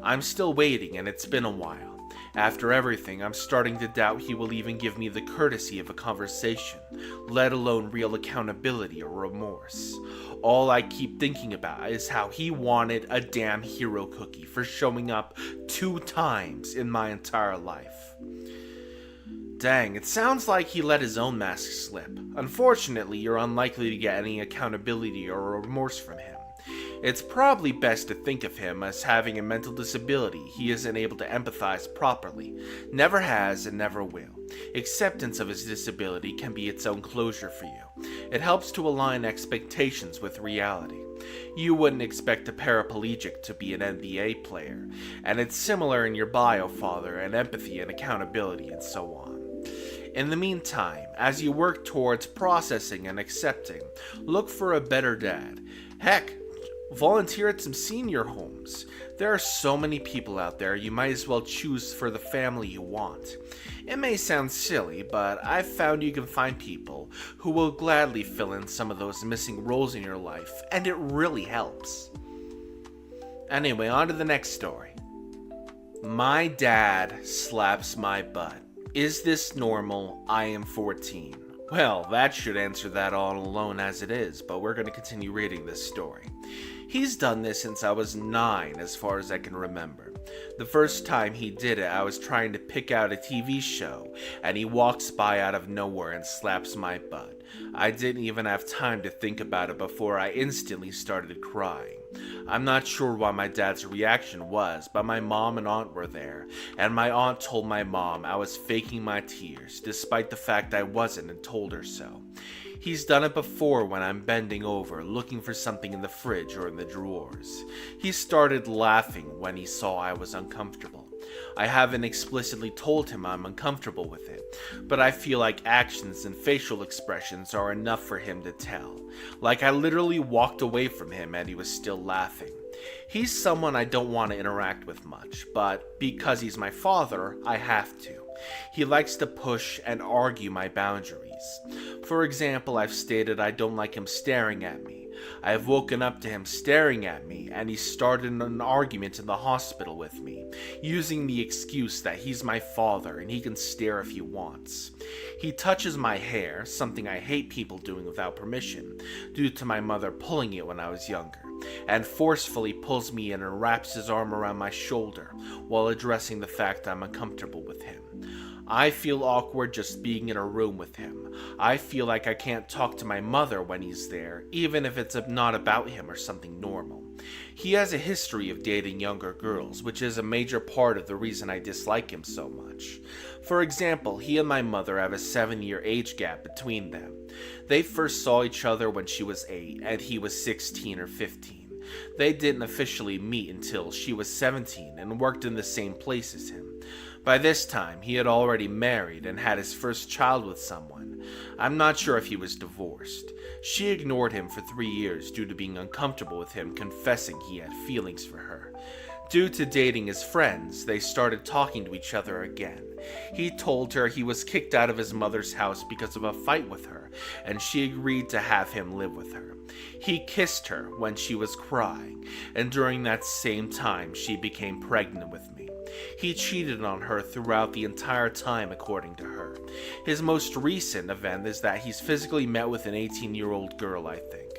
I'm still waiting, and it's been a while. After everything, I'm starting to doubt he will even give me the courtesy of a conversation, let alone real accountability or remorse. All I keep thinking about is how he wanted a damn hero cookie for showing up 2 times in my entire life. Dang, it sounds like he let his own mask slip. Unfortunately, you're unlikely to get any accountability or remorse from him. It's probably best to think of him as having a mental disability he isn't able to empathize properly, never has and never will. Acceptance of his disability can be its own closure for you. It helps to align expectations with reality. You wouldn't expect a paraplegic to be an NBA player, and it's similar in your bio, father, and empathy and accountability and so on. In the meantime, as you work towards processing and accepting, look for a better dad. Heck, volunteer at some senior homes. There are so many people out there, you might as well choose for the family you want. It may sound silly, but I've found you can find people who will gladly fill in some of those missing roles in your life, and it really helps. Anyway, on to the next story. My dad slaps my butt. Is this normal? I am 14. Well, that should answer that all alone as it is, but we're going to continue reading this story. He's done this since I was 9, as far as I can remember. The first time he did it, I was trying to pick out a TV show, and he walks by out of nowhere and slaps my butt. I didn't even have time to think about it before I instantly started crying. I'm not sure what my dad's reaction was, but my mom and aunt were there, and my aunt told my mom I was faking my tears, despite the fact I wasn't, and told her so. He's done it before when I'm bending over, looking for something in the fridge or in the drawers. He started laughing when he saw I was uncomfortable. I haven't explicitly told him I'm uncomfortable with it, but I feel like actions and facial expressions are enough for him to tell. Like I literally walked away from him and he was still laughing. He's someone I don't want to interact with much, but because he's my father, I have to. He likes to push and argue my boundaries. For example, I've stated I don't like him staring at me. I have woken up to him staring at me, and he started an argument in the hospital with me, using the excuse that he's my father and he can stare if he wants. He touches my hair, something I hate people doing without permission, due to my mother pulling it when I was younger, and forcefully pulls me in and wraps his arm around my shoulder while addressing the fact I'm uncomfortable with him. I feel awkward just being in a room with him. I feel like I can't talk to my mother when he's there, even if it's not about him or something normal. He has a history of dating younger girls, which is a major part of the reason I dislike him so much. For example, he and my mother have a 7-year age gap between them. They first saw each other when she was 8 and he was 16 or 15. They didn't officially meet until she was 17 and worked in the same place as him. By this time, he had already married and had his first child with someone. I'm not sure if he was divorced. She ignored him for 3 years due to being uncomfortable with him confessing he had feelings for her. Due to dating his friends, they started talking to each other again. He told her he was kicked out of his mother's house because of a fight with her, and she agreed to have him live with her. He kissed her when she was crying, and during that same time, she became pregnant with me. He cheated on her throughout the entire time, according to her. His most recent event is that he's physically met with an 18-year-old girl, I think.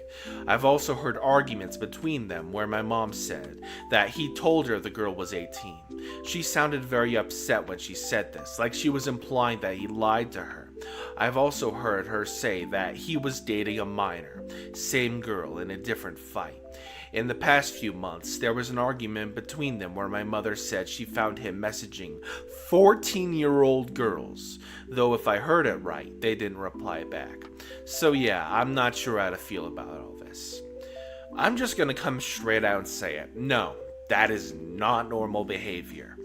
I've also heard arguments between them where my mom said that he told her the girl was 18. She sounded very upset when she said this, like she was implying that he lied to her, I've also heard her say that he was dating a minor, same girl in a different fight. In the past few months, there was an argument between them where my mother said she found him messaging 14-year-old girls, though if I heard it right, they didn't reply back. So yeah, I'm not sure how to feel about all this. I'm just gonna come straight out and say it. No, that is not normal behavior.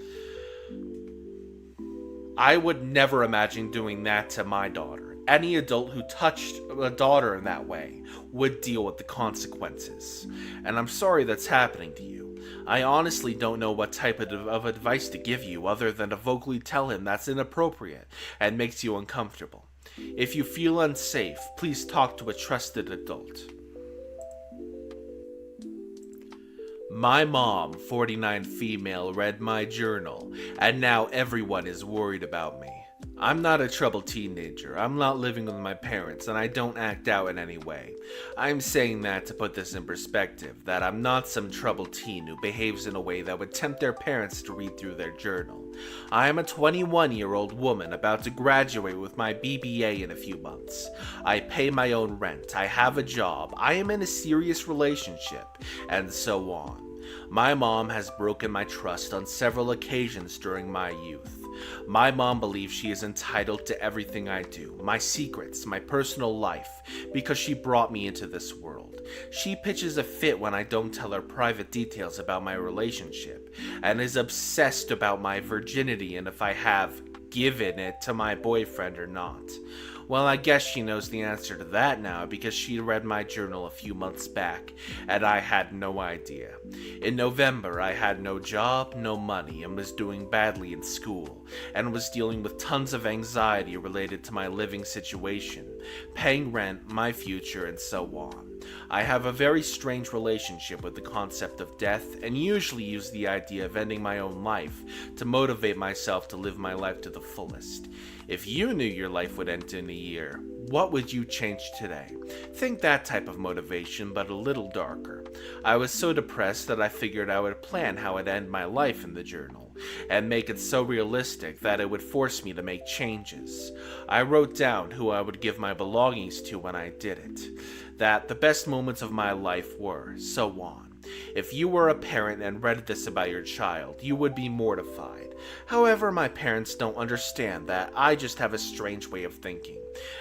I would never imagine doing that to my daughter. Any adult who touched a daughter in that way would deal with the consequences. And I'm sorry that's happening to you. I honestly don't know what type of advice to give you other than to vocally tell him that's inappropriate and makes you uncomfortable. If you feel unsafe, please talk to a trusted adult. My mom, 49 female, read my journal, and now everyone is worried about me. I'm not a troubled teenager. I'm not living with my parents, and I don't act out in any way. I'm saying that to put this in perspective, that I'm not some troubled teen who behaves in a way that would tempt their parents to read through their journal. I am a 21-year-old woman about to graduate with my BBA in a few months. I pay my own rent, I have a job, I am in a serious relationship, and so on. My mom has broken my trust on several occasions during my youth. My mom believes she is entitled to everything I do, my secrets, my personal life, because she brought me into this world. She pitches a fit when I don't tell her private details about my relationship, and is obsessed about my virginity and if I have given it to my boyfriend or not. Well, I guess she knows the answer to that now because she read my journal a few months back, and I had no idea. In November, I had no job, no money, and was doing badly in school, and was dealing with tons of anxiety related to my living situation, paying rent, my future, and so on. I have a very strange relationship with the concept of death, and usually use the idea of ending my own life to motivate myself to live my life to the fullest. If you knew your life would end in a year, what would you change today? Think that type of motivation, but a little darker. I was so depressed that I figured I would plan how I'd end my life in the journal, and make it so realistic that it would force me to make changes. I wrote down who I would give my belongings to when I did it, that the best moments of my life were, so on. If you were a parent and read this about your child, you would be mortified. However, my parents don't understand that I just have a strange way of thinking,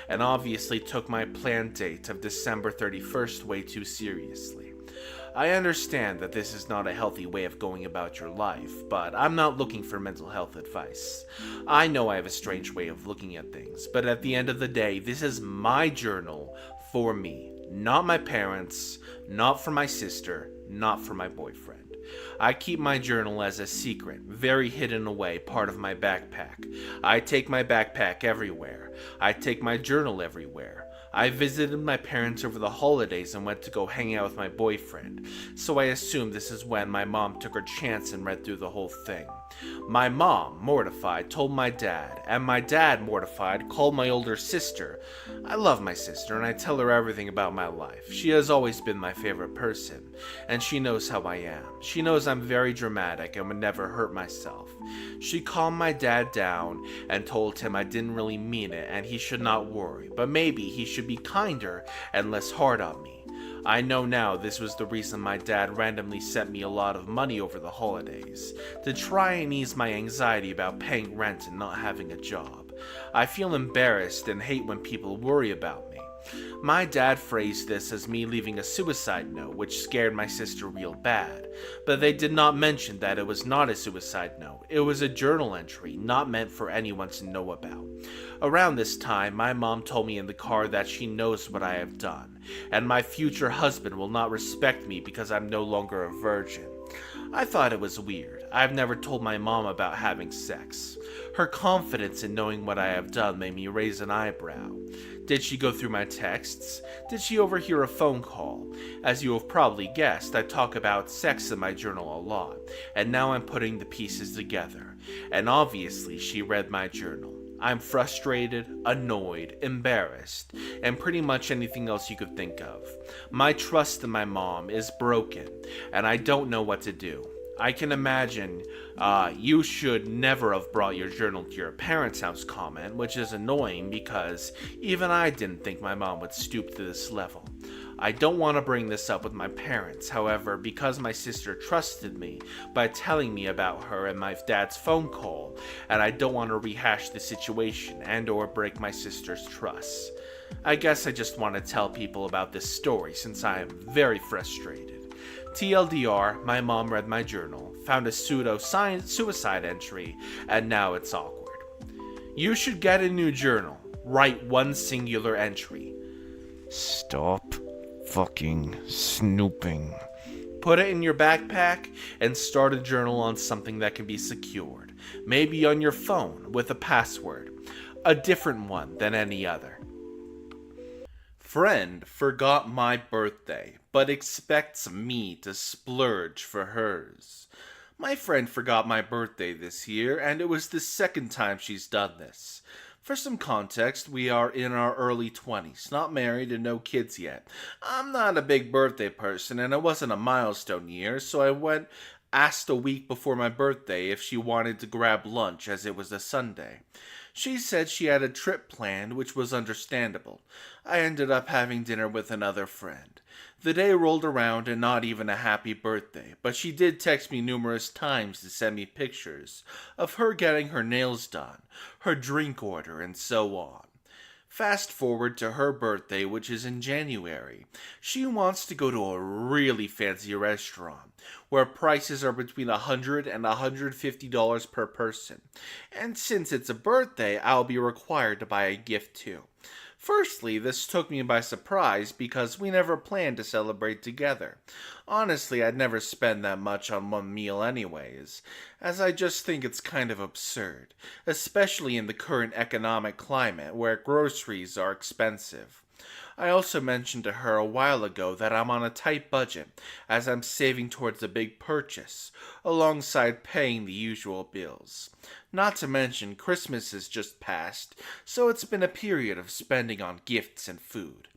and obviously took my planned date of December 31st way too seriously. I understand that this is not a healthy way of going about your life, but I'm not looking for mental health advice. I know I have a strange way of looking at things, but at the end of the day, this is my journal for me, not my parents, not for my sister, not for my boyfriend. I keep my journal as a secret, very hidden away, part of my backpack. I take my backpack everywhere. I take my journal everywhere. I visited my parents over the holidays and went to go hang out with my boyfriend, so I assume this is when my mom took her chance and read through the whole thing. My mom, mortified, told my dad, and my dad, mortified, called my older sister. I love my sister, and I tell her everything about my life. She has always been my favorite person, and she knows how I am. She knows I'm very dramatic and would never hurt myself. She calmed my dad down and told him I didn't really mean it and he should not worry, but maybe he should be kinder and less hard on me. I know now this was the reason my dad randomly sent me a lot of money over the holidays, to try and ease my anxiety about paying rent and not having a job. I feel embarrassed and hate when people worry about me. My dad phrased this as me leaving a suicide note, which scared my sister real bad, but they did not mention that it was not a suicide note. It was a journal entry, not meant for anyone to know about. Around this time, my mom told me in the car that she knows what I have done, and my future husband will not respect me because I'm no longer a virgin. I thought it was weird. I've never told my mom about having sex. Her confidence in knowing what I have done made me raise an eyebrow. Did she go through my texts? Did she overhear a phone call? As you have probably guessed, I talk about sex in my journal a lot, and now I'm putting the pieces together. And obviously she read my journal. I'm frustrated, annoyed, embarrassed, and pretty much anything else you could think of. My trust in my mom is broken, and I don't know what to do. I can imagine you should never have brought your journal to your parents' house comment, which is annoying because even I didn't think my mom would stoop to this level. I don't want to bring this up with my parents, however, because my sister trusted me by telling me about her and my dad's phone call, and I don't want to rehash the situation and or break my sister's trust. I guess I just want to tell people about this story since I am very frustrated. TLDR, my mom read my journal, found a pseudo-suicide entry, and now it's awkward. You should get a new journal. Write one singular entry. Stop fucking snooping. Put it in your backpack and start a journal on something that can be secured. Maybe on your phone with a password. A different one than any other. Friend forgot my birthday, but expects me to splurge for hers. My friend forgot my birthday this year, and it was the second time she's done this. For some context, we are in our early 20s, not married and no kids yet. I'm not a big birthday person, and it wasn't a milestone year, so I asked a week before my birthday if she wanted to grab lunch as it was a Sunday. She said she had a trip planned, which was understandable. I ended up having dinner with another friend. The day rolled around and not even a happy birthday, but she did text me numerous times to send me pictures of her getting her nails done, her drink order, and so on. Fast forward to her birthday, which is in January. She wants to go to a really fancy restaurant, where prices are between $100 and $150 per person. And since it's a birthday, I'll be required to buy a gift too. Firstly, this took me by surprise because we never planned to celebrate together. Honestly, I'd never spend that much on one meal anyways, as I just think it's kind of absurd, especially in the current economic climate where groceries are expensive. I also mentioned to her a while ago that I'm on a tight budget, as I'm saving towards a big purchase, alongside paying the usual bills. Not to mention, Christmas has just passed, so it's been a period of spending on gifts and food.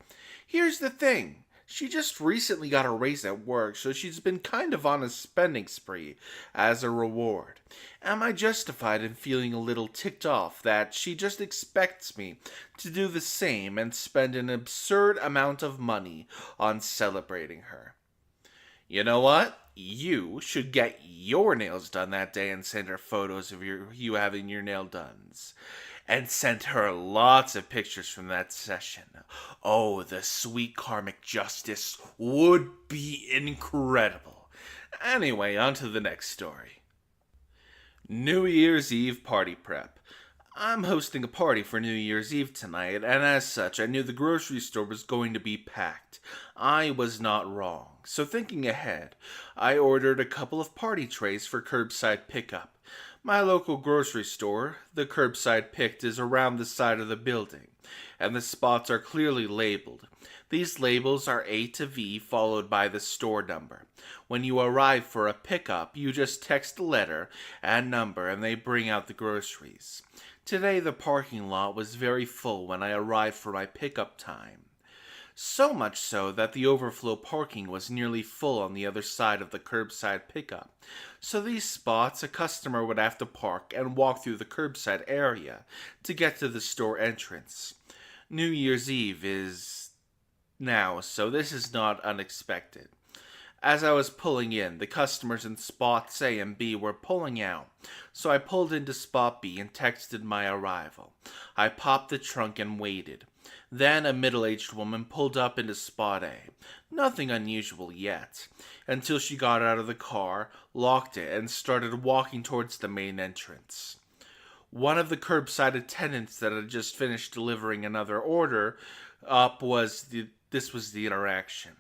Here's the thing. She just recently got a raise at work, so she's been kind of on a spending spree as a reward. Am I justified in feeling a little ticked off that she just expects me to do the same and spend an absurd amount of money on celebrating her? You know what? You should get your nails done that day and send her photos of you having your nail done. And send her lots of pictures from that session. Oh, the sweet karmic justice would be incredible. Anyway, on to the next story. New Year's Eve party prep. I'm hosting a party for New Year's Eve tonight, and as such, I knew the grocery store was going to be packed. I was not wrong. So thinking ahead, I ordered a couple of party trays for curbside pickup. My local grocery store, the curbside picked, is around the side of the building, and the spots are clearly labeled. These labels are A to V followed by the store number. When you arrive for a pickup, you just text the letter and number and they bring out the groceries. Today the parking lot was very full when I arrived for my pickup time. So much so that the overflow parking was nearly full on the other side of the curbside pickup. So these spots, a customer would have to park and walk through the curbside area to get to the store entrance. New Year's Eve is now, so this is not unexpected. As I was pulling in, the customers in spots A and B were pulling out, so I pulled into spot B and texted my arrival. I popped the trunk and waited. Then a middle-aged woman pulled up into spot A. Nothing unusual yet, until she got out of the car, locked it, and started walking towards the main entrance. One of the curbside attendants that had just finished delivering another order this was the interaction.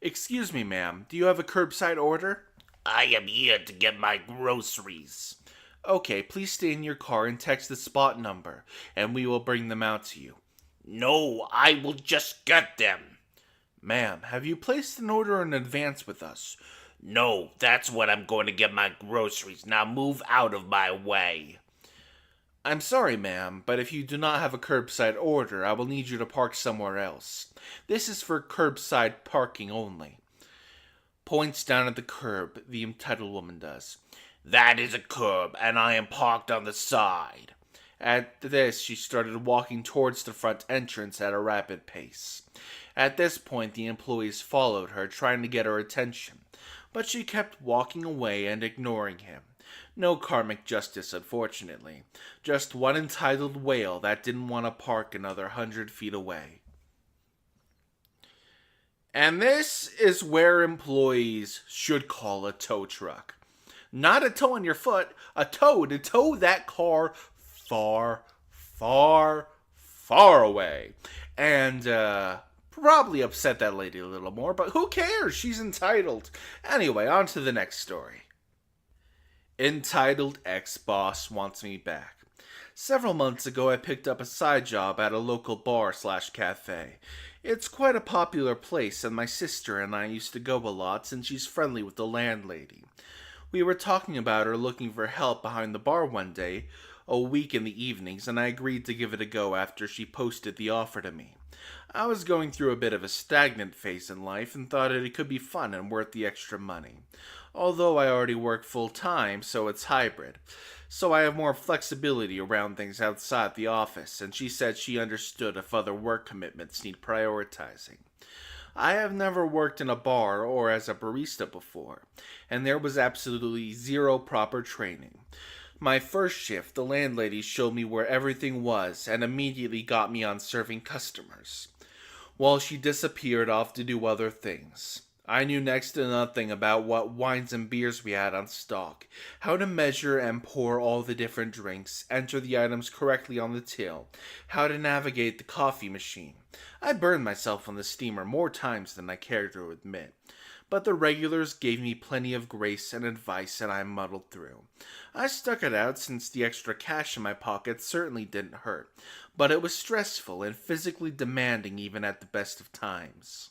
"Excuse me, ma'am, do you have a curbside order?" I am here to get my groceries. Okay, please stay in your car and text the spot number, and we will bring them out to you. No, I will just get them. Ma'am, have you placed an order in advance with us? No, that's when I'm going to get my groceries. Now move out of my way. I'm sorry, ma'am, but if you do not have a curbside order, I will need you to park somewhere else. This is for curbside parking only. points down at the curb, the entitled woman does. That is a curb, and I am parked on the side. At this, she started walking towards the front entrance at a rapid pace. At this point, the employees followed her, trying to get her attention, but she kept walking away and ignoring him. No karmic justice, unfortunately. Just one entitled whale that didn't want to park another 100 feet away. And this is where employees should call a tow truck. Not a toe on your foot, a tow to tow that car far, far, far away. And, probably upset that lady a little more, but who cares? She's entitled. Anyway, on to the next story. Entitled ex-boss wants me back. Several months ago, I picked up a side job at a local bar/cafe. It's quite a popular place, and my sister and I used to go a lot since she's friendly with the landlady. We were talking about her looking for help behind the bar one day, a week in the evenings, and I agreed to give it a go after she posted the offer to me. I was going through a bit of a stagnant phase in life and thought it could be fun and worth the extra money. Although I already work full-time, so it's hybrid. So I have more flexibility around things outside the office, and she said she understood if other work commitments need prioritizing. I have never worked in a bar or as a barista before, and there was absolutely zero proper training. My first shift, the landlady showed me where everything was and immediately got me on serving customers, while she disappeared off to do other things. I knew next to nothing about what wines and beers we had on stock, how to measure and pour all the different drinks, enter the items correctly on the till, how to navigate the coffee machine. I burned myself on the steamer more times than I cared to admit. But the regulars gave me plenty of grace and advice, and I muddled through. I stuck it out since the extra cash in my pocket certainly didn't hurt, but it was stressful and physically demanding even at the best of times.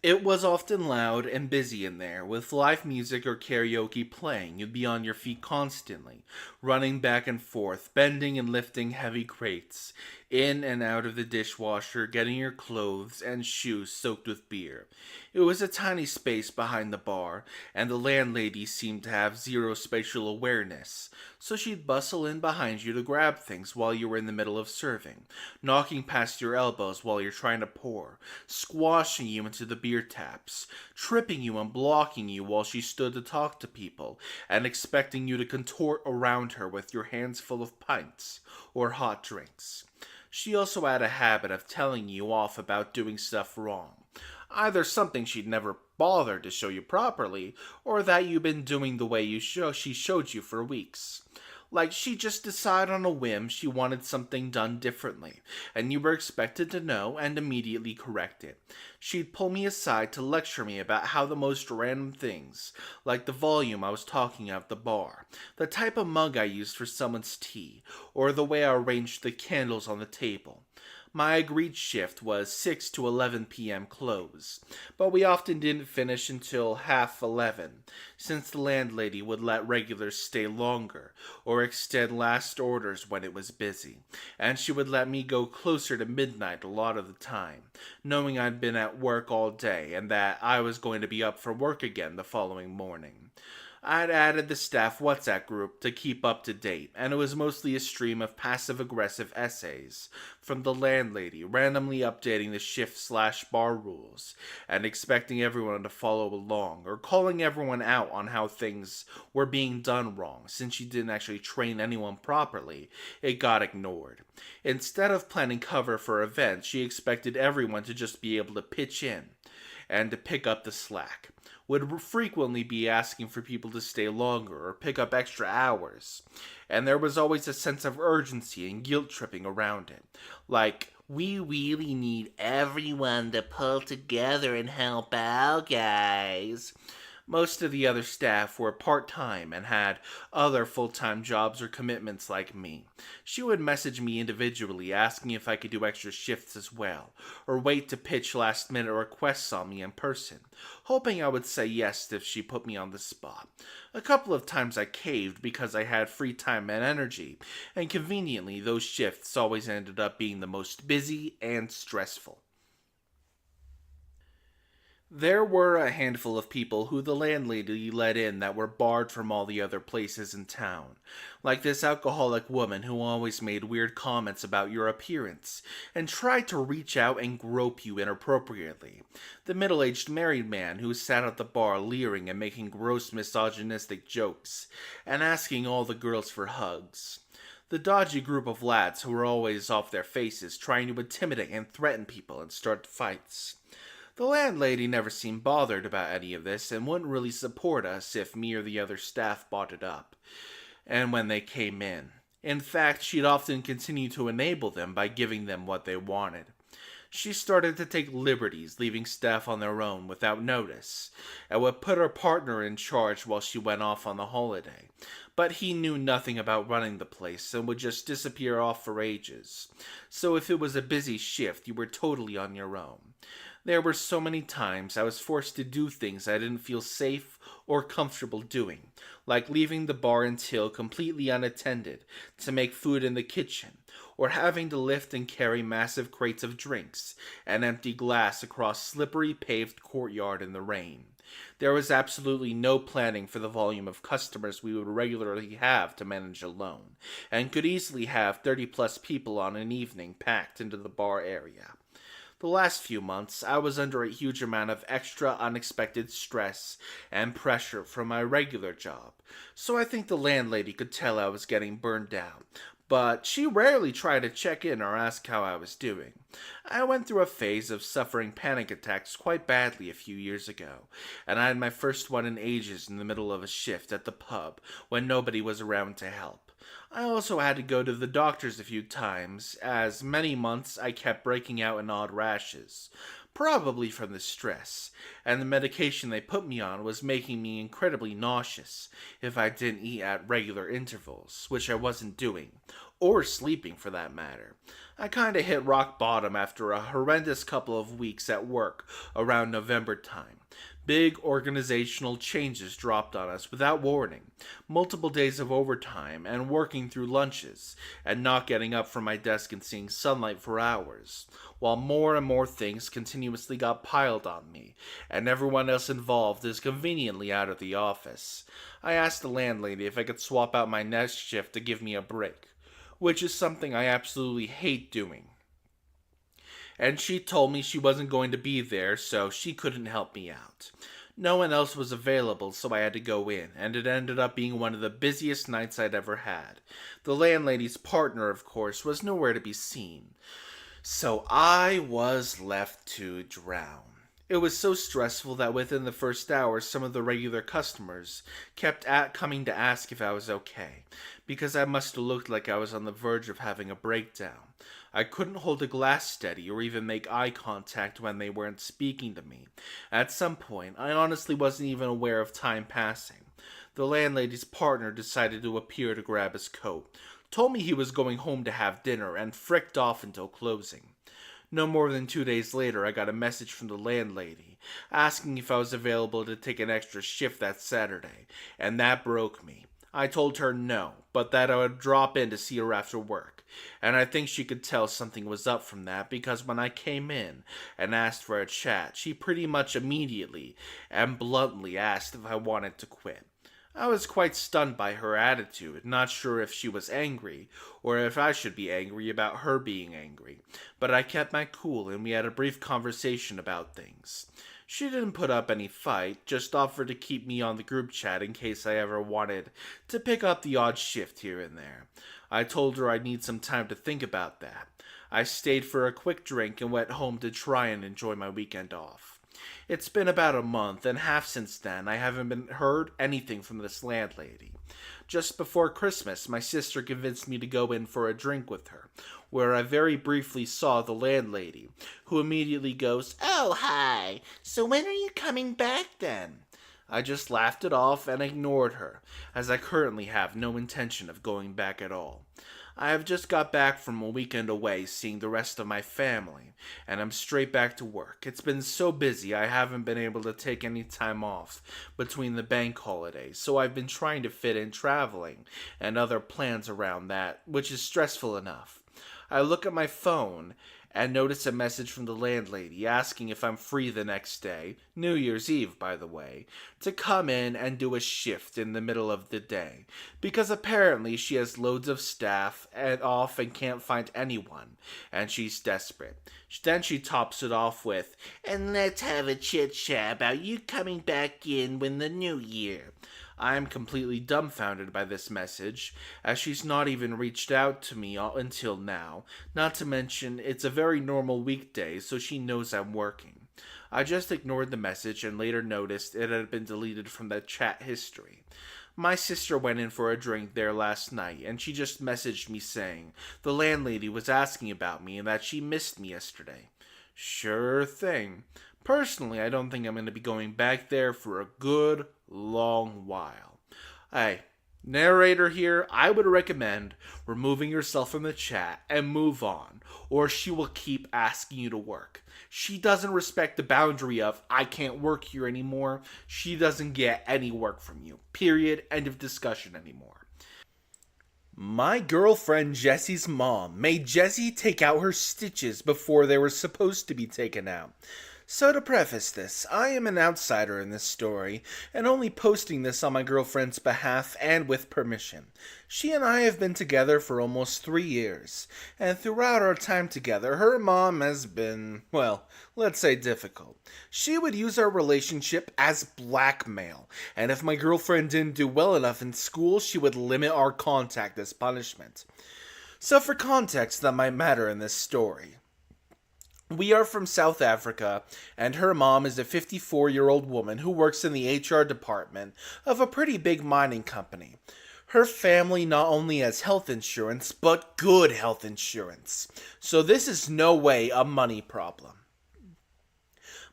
It was often loud and busy in there, with live music or karaoke playing. You'd be on your feet constantly, running back and forth, bending and lifting heavy crates, in and out of the dishwasher, getting your clothes and shoes soaked with beer. It was a tiny space behind the bar, and the landlady seemed to have zero spatial awareness, so she'd bustle in behind you to grab things while you were in the middle of serving, knocking past your elbows while you're trying to pour, squashing you into the beer taps, tripping you and blocking you while she stood to talk to people, and expecting you to contort around her with your hands full of pints or hot drinks. She also had a habit of telling you off about doing stuff wrong. Either something she'd never bothered to show you properly, or that you'd been doing the way she showed you for weeks. Like she just decided on a whim she wanted something done differently, and you were expected to know and immediately correct it. She'd pull me aside to lecture me about how the most random things, like the volume I was talking at the bar, the type of mug I used for someone's tea, or the way I arranged the candles on the table. My agreed shift was 6 to 11 p.m. close, but we often didn't finish until 11:30, since the landlady would let regulars stay longer, or extend last orders when it was busy, and she would let me go closer to midnight a lot of the time, knowing I'd been at work all day and that I was going to be up for work again the following morning. I'd added the staff WhatsApp group to keep up to date, and it was mostly a stream of passive-aggressive essays from the landlady, randomly updating the shift/bar rules, and expecting everyone to follow along, or calling everyone out on how things were being done wrong. Since she didn't actually train anyone properly, it got ignored. Instead of planning cover for events, she expected everyone to just be able to pitch in and to pick up the slack. Would frequently be asking for people to stay longer or pick up extra hours, and there was always a sense of urgency and guilt-tripping around it. Like, we really need everyone to pull together and help out, guys. Most of the other staff were part-time and had other full-time jobs or commitments like me. She would message me individually asking if I could do extra shifts as well, or wait to pitch last-minute requests on me in person, hoping I would say yes if she put me on the spot. A couple of times I caved because I had free time and energy, and conveniently those shifts always ended up being the most busy and stressful. There were a handful of people who the landlady let in that were barred from all the other places in town, like this alcoholic woman who always made weird comments about your appearance and tried to reach out and grope you inappropriately, the middle-aged married man who sat at the bar leering and making gross misogynistic jokes, and asking all the girls for hugs. The dodgy group of lads who were always off their faces trying to intimidate and threaten people and start fights. The landlady never seemed bothered about any of this and wouldn't really support us if me or the other staff bought it up, and when they came in. In fact, she'd often continue to enable them by giving them what they wanted. She started to take liberties, leaving staff on their own without notice, and would put her partner in charge while she went off on the holiday. But he knew nothing about running the place and would just disappear off for ages. So if it was a busy shift, you were totally on your own. There were so many times I was forced to do things I didn't feel safe or comfortable doing, like leaving the bar until completely unattended to make food in the kitchen, or having to lift and carry massive crates of drinks and empty glass across slippery paved courtyard in the rain. There was absolutely no planning for the volume of customers we would regularly have to manage alone, and could easily have 30+ people on an evening packed into the bar area. The last few months, I was under a huge amount of extra unexpected stress and pressure from my regular job, so I think the landlady could tell I was getting burned out, but she rarely tried to check in or ask how I was doing. I went through a phase of suffering panic attacks quite badly a few years ago, and I had my first one in ages in the middle of a shift at the pub when nobody was around to help. I also had to go to the doctors a few times, as many months I kept breaking out in odd rashes, probably from the stress, and the medication they put me on was making me incredibly nauseous if I didn't eat at regular intervals, which I wasn't doing, or sleeping for that matter. I kinda hit rock bottom after a horrendous couple of weeks at work around November time. Big organizational changes dropped on us without warning, multiple days of overtime, and working through lunches, and not getting up from my desk and seeing sunlight for hours, while more and more things continuously got piled on me, and everyone else involved is conveniently out of the office. I asked the landlady if I could swap out my next shift to give me a break, which is something I absolutely hate doing. And she told me she wasn't going to be there, so she couldn't help me out. No one else was available, so I had to go in, and it ended up being one of the busiest nights I'd ever had. The landlady's partner, of course, was nowhere to be seen, so I was left to drown. It was so stressful that within the first hour, some of the regular customers kept coming to ask if I was okay, because I must have looked like I was on the verge of having a breakdown. I couldn't hold a glass steady or even make eye contact when they weren't speaking to me. At some point, I honestly wasn't even aware of time passing. The landlady's partner decided to appear to grab his coat, told me he was going home to have dinner, and fricked off until closing. No more than 2 days later, I got a message from the landlady, asking if I was available to take an extra shift that Saturday, and that broke me. I told her no, but that I would drop in to see her after work, and I think she could tell something was up from that because when I came in and asked for a chat, she pretty much immediately and bluntly asked if I wanted to quit. I was quite stunned by her attitude, not sure if she was angry, or if I should be angry about her being angry, but I kept my cool and we had a brief conversation about things. She didn't put up any fight, just offered to keep me on the group chat in case I ever wanted to pick up the odd shift here and there. I told her I'd need some time to think about that. I stayed for a quick drink and went home to try and enjoy my weekend off. It's been about a month, and half since then I haven't heard anything from this landlady. Just before Christmas, my sister convinced me to go in for a drink with her, where I very briefly saw the landlady, who immediately goes, "Oh, hi, so when are you coming back then?" I just laughed it off and ignored her, as I currently have no intention of going back at all. I have just got back from a weekend away seeing the rest of my family, and I'm straight back to work. It's been so busy I haven't been able to take any time off between the bank holidays, so I've been trying to fit in traveling and other plans around that, which is stressful enough. I look at my phone, and notice a message from the landlady asking if I'm free the next day, New Year's Eve by the way, to come in and do a shift in the middle of the day, because apparently she has loads of staff and off and can't find anyone, and she's desperate. Then she tops it off with, "And let's have a chit chat about you coming back in when the new year." I'm completely dumbfounded by this message, as she's not even reached out to me until now, not to mention it's a very normal weekday, so she knows I'm working. I just ignored the message and later noticed it had been deleted from the chat history. My sister went in for a drink there last night, and she just messaged me saying the landlady was asking about me and that she missed me yesterday. Sure thing. Personally, I don't think I'm going to be going back there for a good long while. Hey, narrator here, I would recommend removing yourself from the chat and move on, or she will keep asking you to work. She doesn't respect the boundary of, I can't work here anymore. She doesn't get any work from you. Period. End of discussion anymore. My girlfriend Jessie's mom made Jessie take out her stitches before they were supposed to be taken out. So to preface this, I am an outsider in this story, and only posting this on my girlfriend's behalf and with permission. She and I have been together for almost 3 years, and throughout our time together, her mom has been, well, let's say difficult. She would use our relationship as blackmail, and if my girlfriend didn't do well enough in school, she would limit our contact as punishment. So for context that might matter in this story, we are from South Africa, and her mom is a 54-year-old woman who works in the HR department of a pretty big mining company. Her family not only has health insurance, but good health insurance. So this is no way a money problem.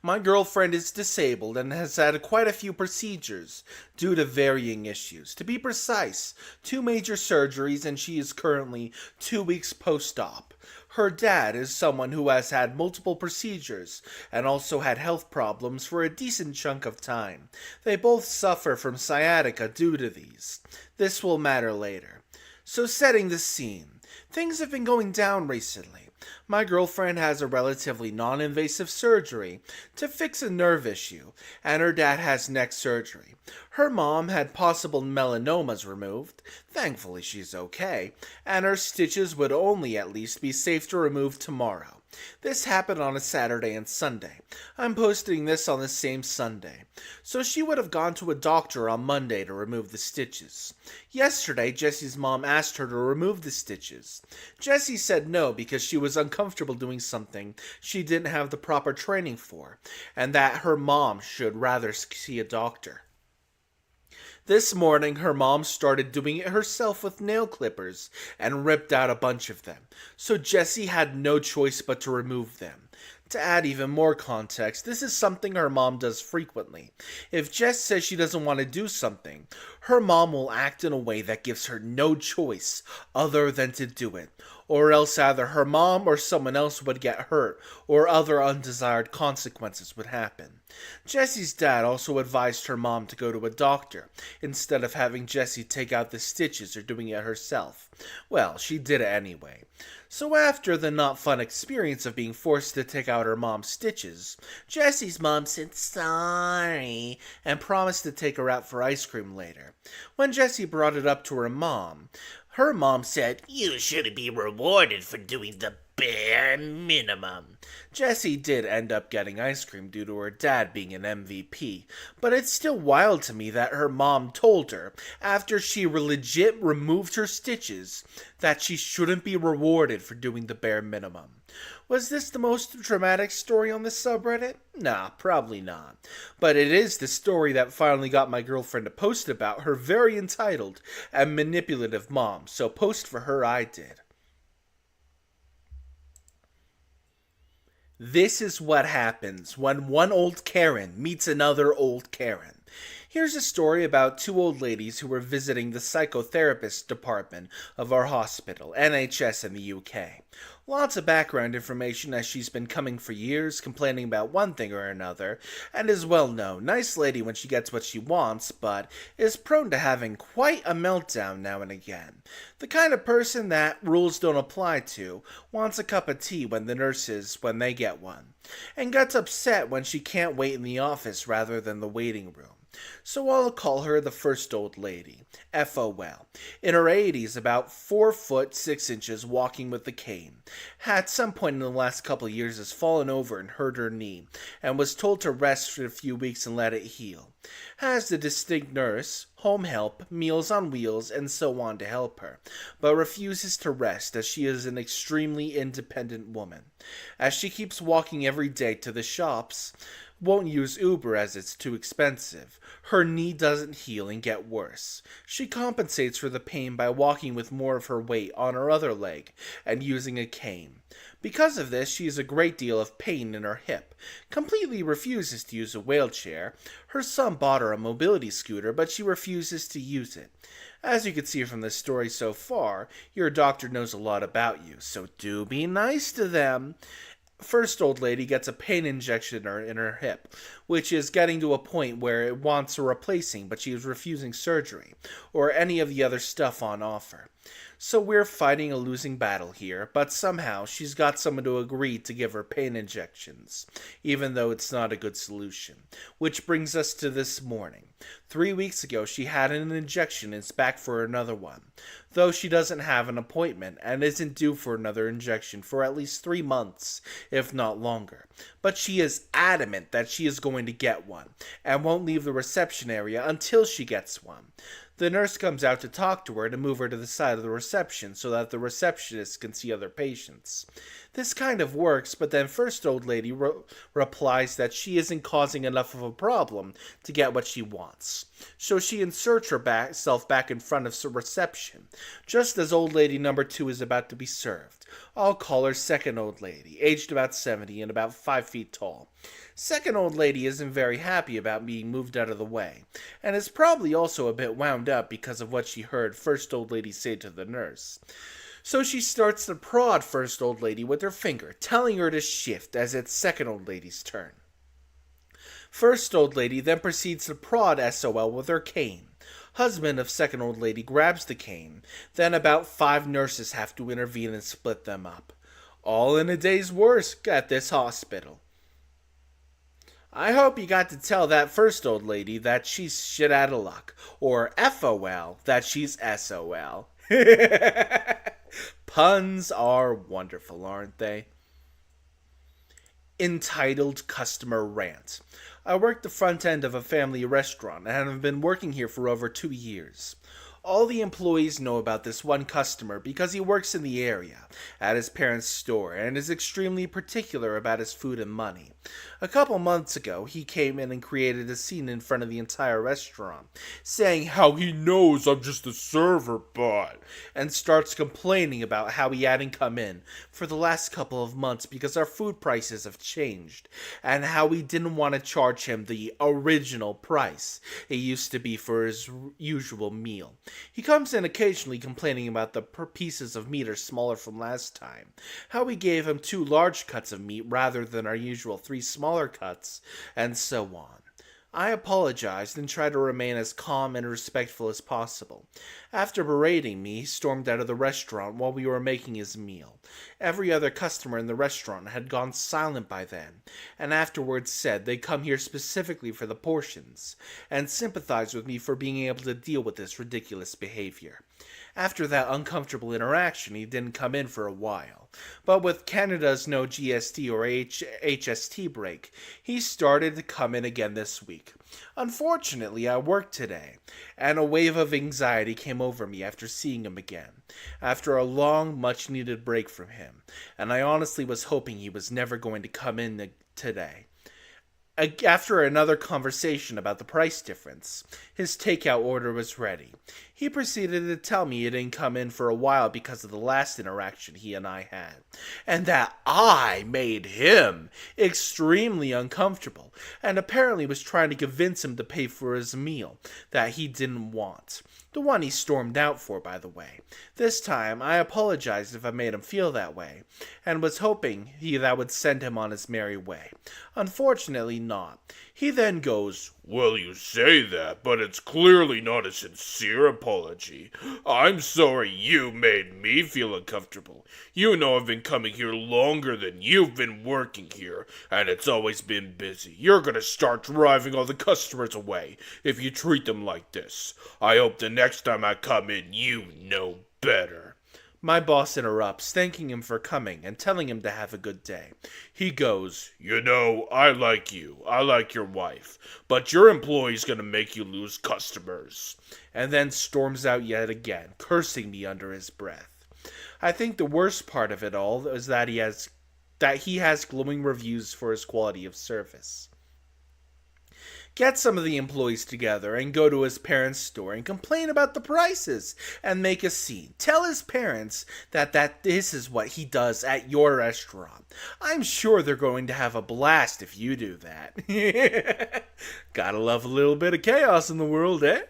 My girlfriend is disabled and has had quite a few procedures due to varying issues. To be precise, 2 major surgeries, and she is currently 2 weeks post-op. Her dad is someone who has had multiple procedures and also had health problems for a decent chunk of time. They both suffer from sciatica due to these. This will matter later. So setting the scene, things have been going down recently. My girlfriend has a relatively non-invasive surgery to fix a nerve issue, and her dad has neck surgery. Her mom had possible melanomas removed. Thankfully, she's okay, and her stitches would only at least be safe to remove tomorrow. This happened on a Saturday and Sunday. I'm posting this on the same Sunday. So she would have gone to a doctor on Monday to remove the stitches. Yesterday, Jessie's mom asked her to remove the stitches. Jessie said no because she was uncomfortable doing something she didn't have the proper training for, and that her mom should rather see a doctor. This morning, her mom started doing it herself with nail clippers and ripped out a bunch of them, so Jessie had no choice but to remove them. To add even more context, this is something her mom does frequently. If Jess says she doesn't want to do something, her mom will act in a way that gives her no choice other than to do it, or else either her mom or someone else would get hurt, or other undesired consequences would happen. Jessie's dad also advised her mom to go to a doctor, instead of having Jessie take out the stitches or doing it herself. Well, she did it anyway. So after the not fun experience of being forced to take out her mom's stitches, Jessie's mom said sorry and promised to take her out for ice cream later. When Jessie brought it up to her mom said, You should be rewarded for doing the bare minimum. Jessie did end up getting ice cream due to her dad being an MVP, but it's still wild to me that her mom told her, after she legit removed her stitches, that she shouldn't be rewarded for doing the bare minimum. Was this the most dramatic story on the subreddit? Nah, probably not. But it is the story that finally got my girlfriend to post about her very entitled and manipulative mom, so post for her I did. This is what happens when one old Karen meets another old Karen. Here's a story about 2 old ladies who were visiting the psychotherapist department of our hospital, NHS in the UK. Lots of background information as she's been coming for years, complaining about one thing or another, and is well known. Nice lady when she gets what she wants, but is prone to having quite a meltdown now and again. The kind of person that rules don't apply to, wants a cup of tea when the nurses when they get one, and gets upset when she can't wait in the office rather than the waiting room. So I'll call her the first old lady, FOL. In her 80s, about 4 foot 6 inches, walking with a cane. At some point in the last couple of years has fallen over and hurt her knee, and was told to rest for a few weeks and let it heal. Has the distinct nurse, home help, meals on wheels, and so on to help her, but refuses to rest as she is an extremely independent woman. As she keeps walking every day to the shops, won't use Uber as it's too expensive. Her knee doesn't heal and get worse. She compensates for the pain by walking with more of her weight on her other leg and using a cane. Because of this, she has a great deal of pain in her hip, completely refuses to use a wheelchair. Her son bought her a mobility scooter, but she refuses to use it. As you can see from the story so far, your doctor knows a lot about you, so do be nice to them. First old lady gets a pain injection in her hip, which is getting to a point where it wants a replacing, but she is refusing surgery, or any of the other stuff on offer. So we're fighting a losing battle here, but somehow she's got someone to agree to give her pain injections, even though it's not a good solution. Which brings us to this morning. 3 weeks ago she had an injection and is back for another one, though she doesn't have an appointment and isn't due for another injection for at least 3 months, if not longer. But she is adamant that she is going to get one, and won't leave the reception area until she gets one. The nurse comes out to talk to her to move her to the side of the reception so that the receptionist can see other patients. This kind of works, but then first old lady replies that she isn't causing enough of a problem to get what she wants. So she inserts herself back in front of reception, just as old lady number 2 is about to be served. I'll call her second old lady, aged about 70 and about 5 feet tall. Second old lady isn't very happy about being moved out of the way, and is probably also a bit wound up because of what she heard first old lady say to the nurse. So she starts to prod first old lady with her finger, telling her to shift as it's second old lady's turn. First old lady then proceeds to prod SOL with her cane. Husband of second old lady grabs the cane, then about 5 nurses have to intervene and split them up. All in a day's work at this hospital. I hope you got to tell that first old lady that she's shit out of luck, or FOL, that she's SOL. Puns are wonderful, aren't they? Entitled Customer Rant. I work the front end of a family restaurant and have been working here for over 2 years. All the employees know about this one customer because he works in the area, at his parents' store, and is extremely particular about his food and money. A couple months ago, he came in and created a scene in front of the entire restaurant, saying how he knows I'm just a server bot, and starts complaining about how he hadn't come in for the last couple of months because our food prices have changed, and how we didn't want to charge him the original price it used to be for his usual meal. He comes in occasionally complaining about the pieces of meat are smaller from last time, how we gave him 2 large cuts of meat rather than our usual 3 smaller cuts, and so on. I apologized and tried to remain as calm and respectful as possible. After berating me, he stormed out of the restaurant while we were making his meal. Every other customer in the restaurant had gone silent by then, and afterwards said they'd come here specifically for the portions, and sympathized with me for being able to deal with this ridiculous behavior. After that uncomfortable interaction, he didn't come in for a while. But with Canada's no GST or HST break, he started to come in again this week. Unfortunately, I worked today, and a wave of anxiety came over me after seeing him again, after a long, much-needed break from him, and I honestly was hoping he was never going to come in today. After another conversation about the price difference, his takeout order was ready. He proceeded to tell me it didn't come in for a while because of the last interaction he and I had, and that I made him extremely uncomfortable, and apparently was trying to convince him to pay for his meal that he didn't want. The one he stormed out for, by the way. This time, I apologized if I made him feel that way, and was hoping that would send him on his merry way. Unfortunately not. He then goes, Well, you say that, but it's clearly not a sincere apology. I'm sorry you made me feel uncomfortable. You know I've been coming here longer than you've been working here, and it's always been busy. You're gonna start driving all the customers away if you treat them like this. I hope the next time I come in, you know better. My boss interrupts, thanking him for coming and telling him to have a good day. He goes, You know, I like you. I like your wife. But your employee's gonna make you lose customers. and then storms out yet again, cursing me under his breath. I think the worst part of it all is that he has glowing reviews for his quality of service. Get some of the employees together and go to his parents' store and complain about the prices and make a scene. Tell his parents that this is what he does at your restaurant. I'm sure they're going to have a blast if you do that. Gotta love a little bit of chaos in the world, eh?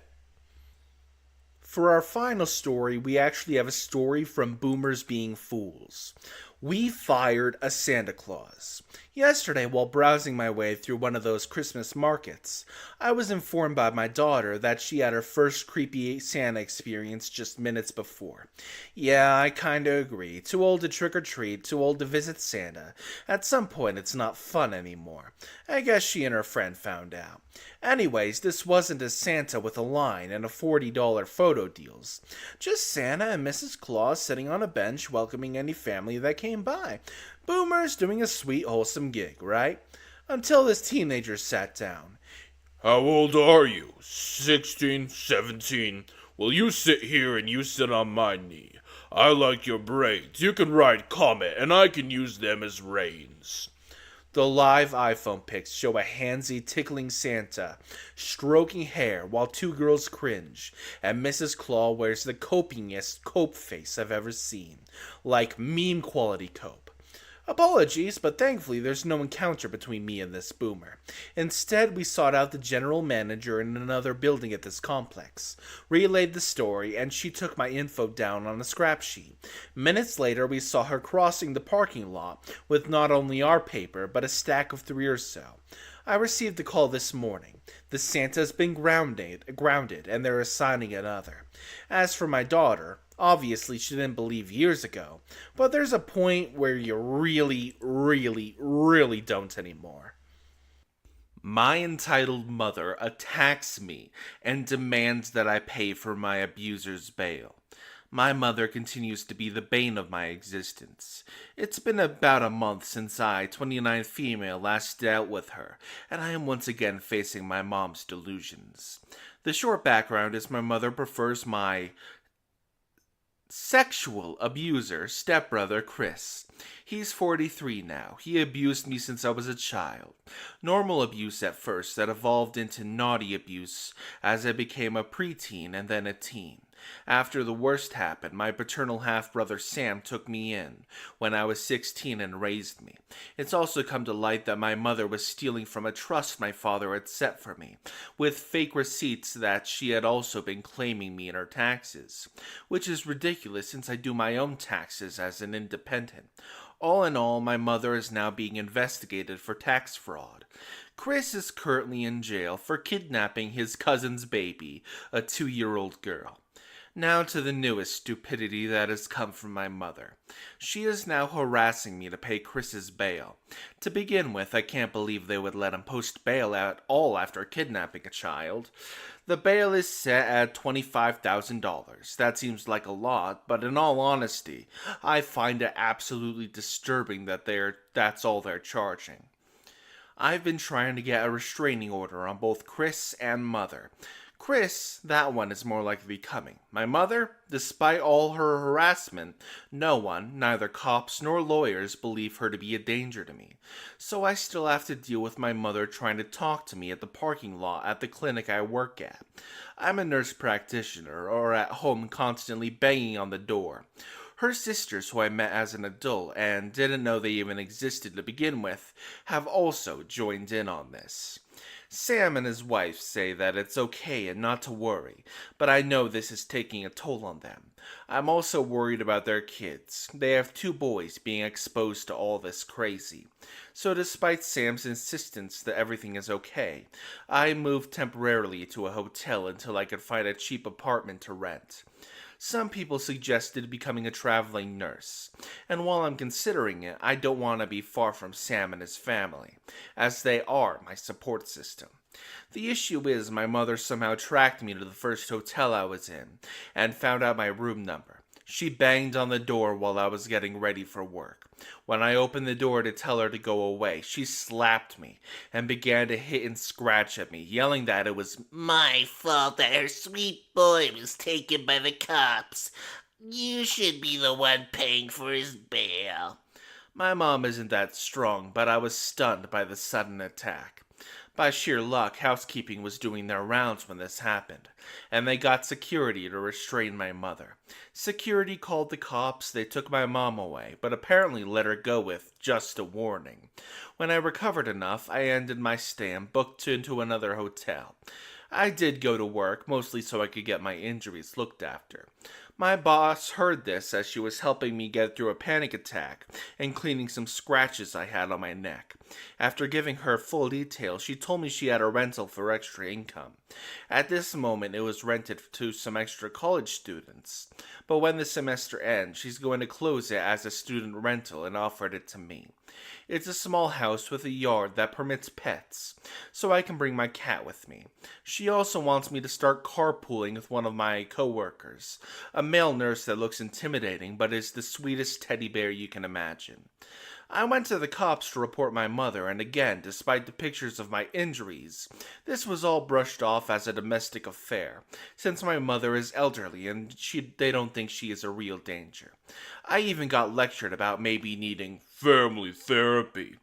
For our final story, we actually have a story from Boomers Being Fools. We fired a Santa Claus. Yesterday, while browsing my way through one of those Christmas markets, I was informed by my daughter that she had her first creepy Santa experience just minutes before. Yeah, I kinda agree. Too old to trick or treat, too old to visit Santa. At some point, it's not fun anymore. I guess she and her friend found out. Anyways, this wasn't a Santa with a line and a $40 photo deals. Just Santa and Mrs. Claus sitting on a bench welcoming any family that came by. Boomers doing a sweet, wholesome gig, right? Until this teenager sat down. How old are you? 16, 17? Well, you sit here and you sit on my knee. I like your braids. You can ride Comet, and I can use them as reins. The live iPhone pics show a handsy, tickling Santa stroking hair while two girls cringe, and Mrs. Claw wears the copingest cope face I've ever seen. Like meme quality cope. Apologies, but thankfully there's no encounter between me and this boomer. Instead, we sought out the general manager in another building at this complex, relayed the story, and she took my info down on a scrap sheet. Minutes later, we saw her crossing the parking lot with not only our paper, but a stack of 3 or so. I received a call this morning. The Santa's been grounded, and they're assigning another. As for my daughter, obviously she didn't believe years ago, but there's a point where you really, really, really don't anymore. My entitled mother attacks me and demands that I pay for my abuser's bail. My mother continues to be the bane of my existence. It's been about a month since I, 29 female, last dealt with her, and I am once again facing my mom's delusions. The short background is my mother prefers my sexual abuser, stepbrother Chris. He's 43 now. He abused me since I was a child. Normal abuse at first that evolved into naughty abuse as I became a preteen and then a teen. After the worst happened, my paternal half-brother Sam took me in when I was 16 and raised me. It's also come to light that my mother was stealing from a trust my father had set for me, with fake receipts that she had also been claiming me in her taxes, which is ridiculous since I do my own taxes as an independent. All in all, my mother is now being investigated for tax fraud. Chris is currently in jail for kidnapping his cousin's baby, a 2-year-old girl. Now to the newest stupidity that has come from my mother. She is now harassing me to pay Chris's bail. To begin with, I can't believe they would let him post bail at all after kidnapping a child. The bail is set at $25,000. That seems like a lot, but in all honesty, I find it absolutely disturbing that that's all they're charging. I've been trying to get a restraining order on both Chris and Mother. Chris, that one is more likely to be coming. My mother, despite all her harassment, no one, neither cops nor lawyers, believe her to be a danger to me. So I still have to deal with my mother trying to talk to me at the parking lot at the clinic I work at. I'm a nurse practitioner, or at home constantly banging on the door. Her sisters, who I met as an adult and didn't know they even existed to begin with, have also joined in on this. Sam and his wife say that it's okay and not to worry, but I know this is taking a toll on them. I'm also worried about their kids. They have two boys being exposed to all this crazy. So despite Sam's insistence that everything is okay, I moved temporarily to a hotel until I could find a cheap apartment to rent. Some people suggested becoming a traveling nurse, and while I'm considering it, I don't want to be far from Sam and his family, as they are my support system. The issue is my mother somehow tracked me to the first hotel I was in, and found out my room number. She banged on the door while I was getting ready for work. When I opened the door to tell her to go away, she slapped me and began to hit and scratch at me, yelling that it was my fault that her sweet boy was taken by the cops. You should be the one paying for his bail. My mom isn't that strong, but I was stunned by the sudden attack. By sheer luck, housekeeping was doing their rounds when this happened, and they got security to restrain my mother. Security called the cops, they took my mom away, but apparently let her go with just a warning. When I recovered enough, I ended my stay and booked into another hotel. I did go to work, mostly so I could get my injuries looked after. My boss heard this as she was helping me get through a panic attack and cleaning some scratches I had on my neck. After giving her full details, she told me she had a rental for extra income. At this moment, it was rented to some extra college students. But when the semester ends, she's going to close it as a student rental and offered it to me. It's a small house with a yard that permits pets, so I can bring my cat with me. She also wants me to start carpooling with one of my coworkers, a male nurse that looks intimidating but is the sweetest teddy bear you can imagine. I went to the cops to report my mother, and again, despite the pictures of my injuries, this was all brushed off as a domestic affair, since my mother is elderly and they don't think she is a real danger. I even got lectured about maybe needing family therapy.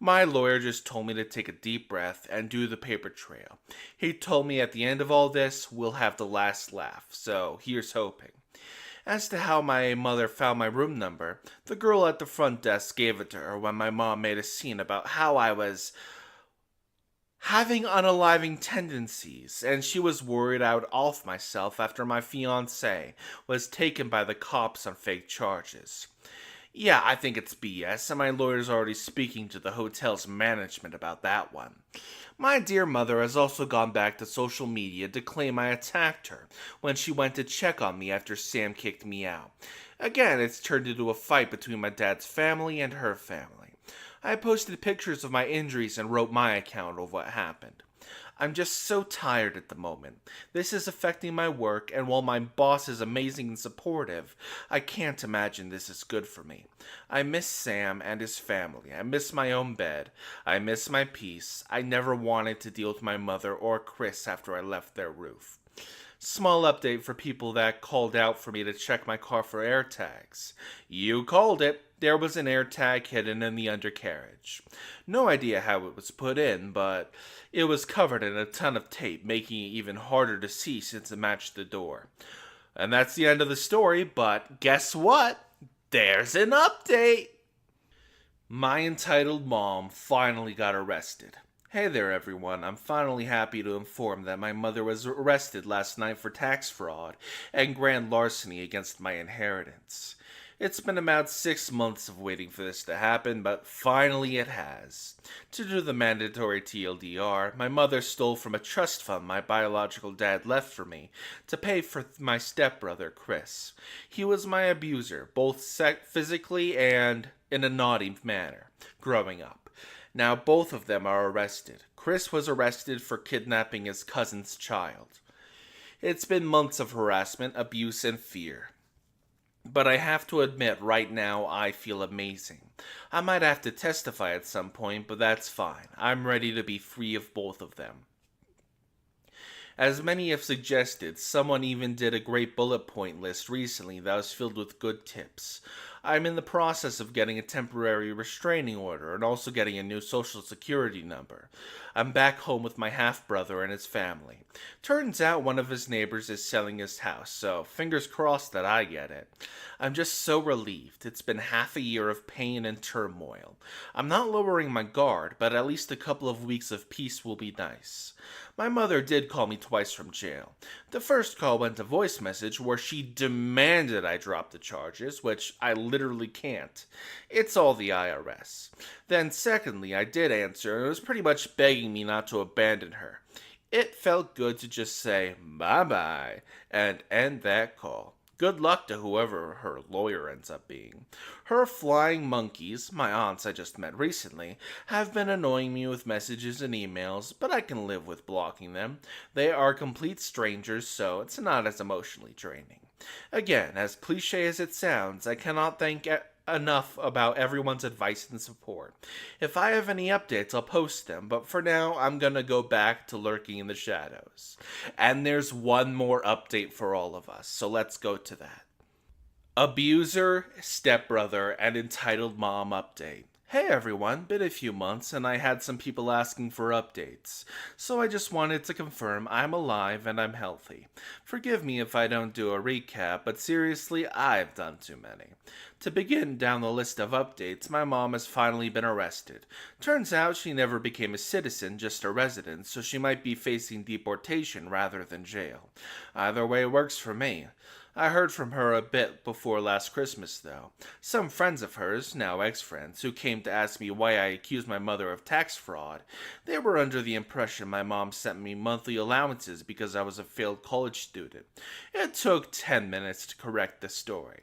My lawyer just told me to take a deep breath and do the paper trail. He told me at the end of all this, we'll have the last laugh, so here's hoping. As to how my mother found my room number, the girl at the front desk gave it to her when my mom made a scene about how I was having unaliving tendencies, and she was worried I would off myself after my fiancé was taken by the cops on fake charges. Yeah, I think it's BS, and my lawyer's already speaking to the hotel's management about that one. My dear mother has also gone back to social media to claim I attacked her when she went to check on me after Sam kicked me out. Again, it's turned into a fight between my dad's family and her family. I posted pictures of my injuries and wrote my account of what happened. I'm just so tired at the moment. This is affecting my work, and while my boss is amazing and supportive, I can't imagine this is good for me. I miss Sam and his family. I miss my own bed. I miss my peace. I never wanted to deal with my mother or Chris after I left their roof. Small update for people that called out for me to check my car for air tags. You called it. There was an air tag hidden in the undercarriage. No idea how it was put in, but it was covered in a ton of tape, making it even harder to see since it matched the door. And that's the end of the story, but guess what? There's an update! My entitled mom finally got arrested. Hey there everyone, I'm finally happy to inform that my mother was arrested last night for tax fraud and grand larceny against my inheritance. It's been about 6 months of waiting for this to happen, but finally it has. To do the mandatory TLDR, my mother stole from a trust fund my biological dad left for me to pay for my stepbrother, Chris. He was my abuser, both physically and in a naughty manner, growing up. Now both of them are arrested. Chris was arrested for kidnapping his cousin's child. It's been months of harassment, abuse, and fear. But I have to admit, right now, I feel amazing. I might have to testify at some point, but that's fine. I'm ready to be free of both of them. As many have suggested, someone even did a great bullet point list recently that was filled with good tips. I'm in the process of getting a temporary restraining order and also getting a new social security number. I'm back home with my half brother and his family. Turns out one of his neighbors is selling his house, so fingers crossed that I get it. I'm just so relieved. It's been half a year of pain and turmoil. I'm not lowering my guard, but at least a couple of weeks of peace will be nice. My mother did call me twice from jail. The first call went to voice message where she demanded I drop the charges, which I literally can't. It's all the IRS. Then secondly, I did answer and it was pretty much begging me not to abandon her. It felt good to just say bye-bye and end that call. Good luck to whoever her lawyer ends up being. Her flying monkeys, my aunts I just met recently, have been annoying me with messages and emails, but I can live with blocking them. They are complete strangers, so it's not as emotionally draining. Again, as cliche as it sounds, I cannot thank enough about everyone's advice and support. If I have any updates, I'll post them, but for now, I'm gonna go back to lurking in the shadows. And there's one more update for all of us, so let's go to that. Abuser, stepbrother, and entitled mom update. Hey everyone, been a few months and I had some people asking for updates, so I just wanted to confirm I'm alive and I'm healthy. Forgive me if I don't do a recap, but seriously, I've done too many. To begin down the list of updates, my mom has finally been arrested. Turns out she never became a citizen, just a resident, so she might be facing deportation rather than jail. Either way works for me. I heard from her a bit before last Christmas, though. Some friends of hers, now ex-friends, who came to ask me why I accused my mother of tax fraud, they were under the impression my mom sent me monthly allowances because I was a failed college student. It took 10 minutes to correct the story.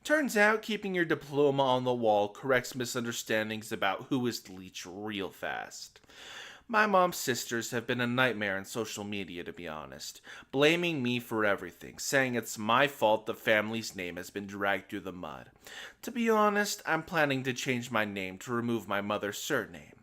Turns out keeping your diploma on the wall corrects misunderstandings about who is the leech real fast. My mom's sisters have been a nightmare on social media, to be honest, blaming me for everything, saying it's my fault the family's name has been dragged through the mud. To be honest, I'm planning to change my name to remove my mother's surname.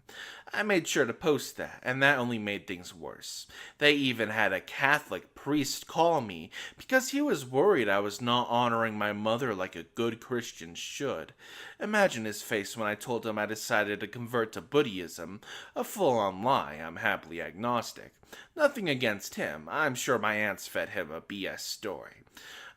I made sure to post that, and that only made things worse. They even had a Catholic priest call me because he was worried I was not honoring my mother like a good Christian should. Imagine his face when I told him I decided to convert to Buddhism, a full-on lie. I'm happily agnostic. Nothing against him. I'm sure my aunts fed him a BS story.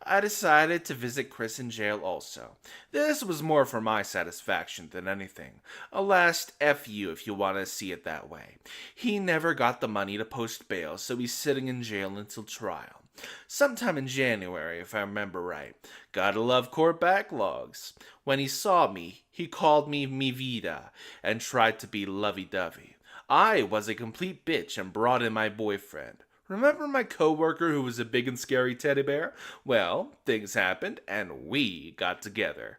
I decided to visit Chris in jail also. This was more for my satisfaction than anything. A last F you if you want to see it that way. He never got the money to post bail, so he's sitting in jail until trial. Sometime in January, if I remember right. Gotta love court backlogs. When he saw me, he called me mi vida and tried to be lovey-dovey. I was a complete bitch and brought in my boyfriend. Remember my coworker who was a big and scary teddy bear? Well, things happened and we got together.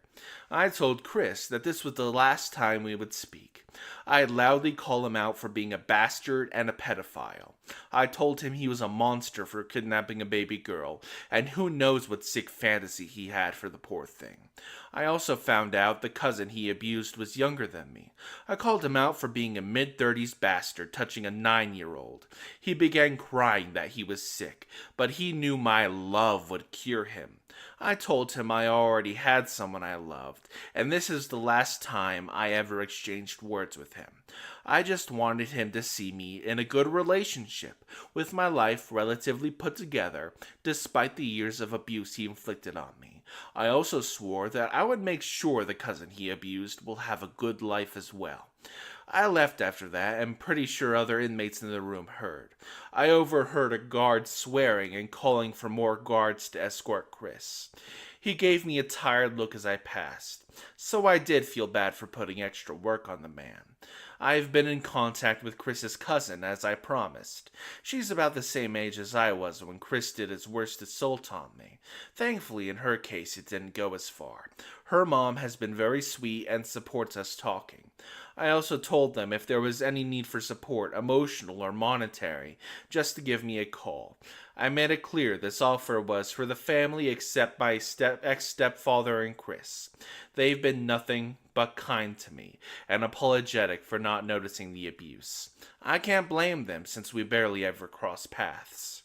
I told Chris that this was the last time we would speak. I loudly called him out for being a bastard and a pedophile. I told him he was a monster for kidnapping a baby girl, and who knows what sick fantasy he had for the poor thing. I also found out the cousin he abused was younger than me. I called him out for being a mid-30s bastard touching a 9-year-old. He began crying that he was sick, but he knew my love would cure him. I told him I already had someone I loved, and this is the last time I ever exchanged words with him. I just wanted him to see me in a good relationship, with my life relatively put together, despite the years of abuse he inflicted on me. I also swore that I would make sure the cousin he abused will have a good life as well. I left after that, and pretty sure other inmates in the room heard. I overheard a guard swearing and calling for more guards to escort Chris. He gave me a tired look as I passed, so I did feel bad for putting extra work on the man. I've been in contact with Chris's cousin, as I promised. She's about the same age as I was when Chris did his worst assault on me. Thankfully, in her case, it didn't go as far. Her mom has been very sweet and supports us talking. I also told them if there was any need for support, emotional or monetary, just to give me a call. I made it clear this offer was for the family except my ex-stepfather and Chris. They've been nothing but kind to me, and apologetic for not noticing the abuse. I can't blame them since we barely ever cross paths.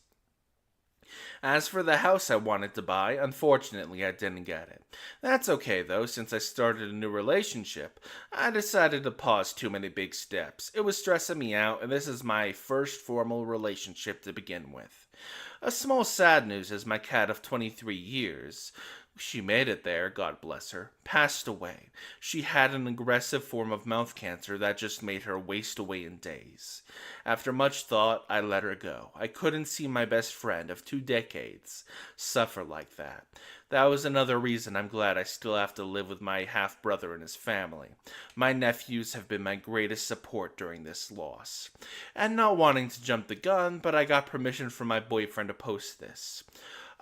As for the house I wanted to buy, unfortunately I didn't get it. That's okay though, since I started a new relationship. I decided to pause too many big steps. It was stressing me out, and this is my first formal relationship to begin with. A small sad news is my cat of 23 years. She made it there, God bless her, passed away. She had an aggressive form of mouth cancer that just made her waste away in days. After much thought, I let her go. I couldn't see my best friend of 2 decades suffer like that. That was another reason I'm glad I still have to live with my half brother and his family. My nephews have been my greatest support during this loss. And not wanting to jump the gun, but I got permission from my boyfriend to post this.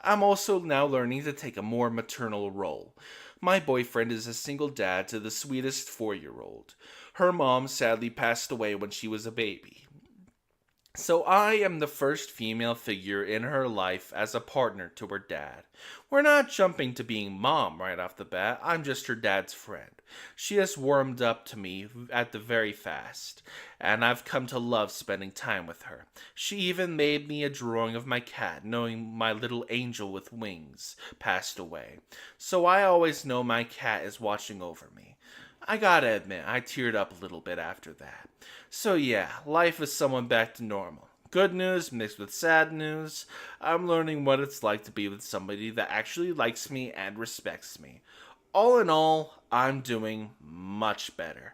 I'm also now learning to take a more maternal role. My boyfriend is a single dad to the sweetest 4-year-old. Her mom sadly passed away when she was a baby. So I am the first female figure in her life as a partner to her dad. We're not jumping to being mom right off the bat, I'm just her dad's friend. She has warmed up to me at the very fast, and I've come to love spending time with her. She even made me a drawing of my cat, knowing my little angel with wings passed away. So I always know my cat is watching over me. I gotta admit, I teared up a little bit after that. So yeah, life is somewhat back to normal. Good news mixed with sad news. I'm learning what it's like to be with somebody that actually likes me and respects me. All in all, I'm doing much better.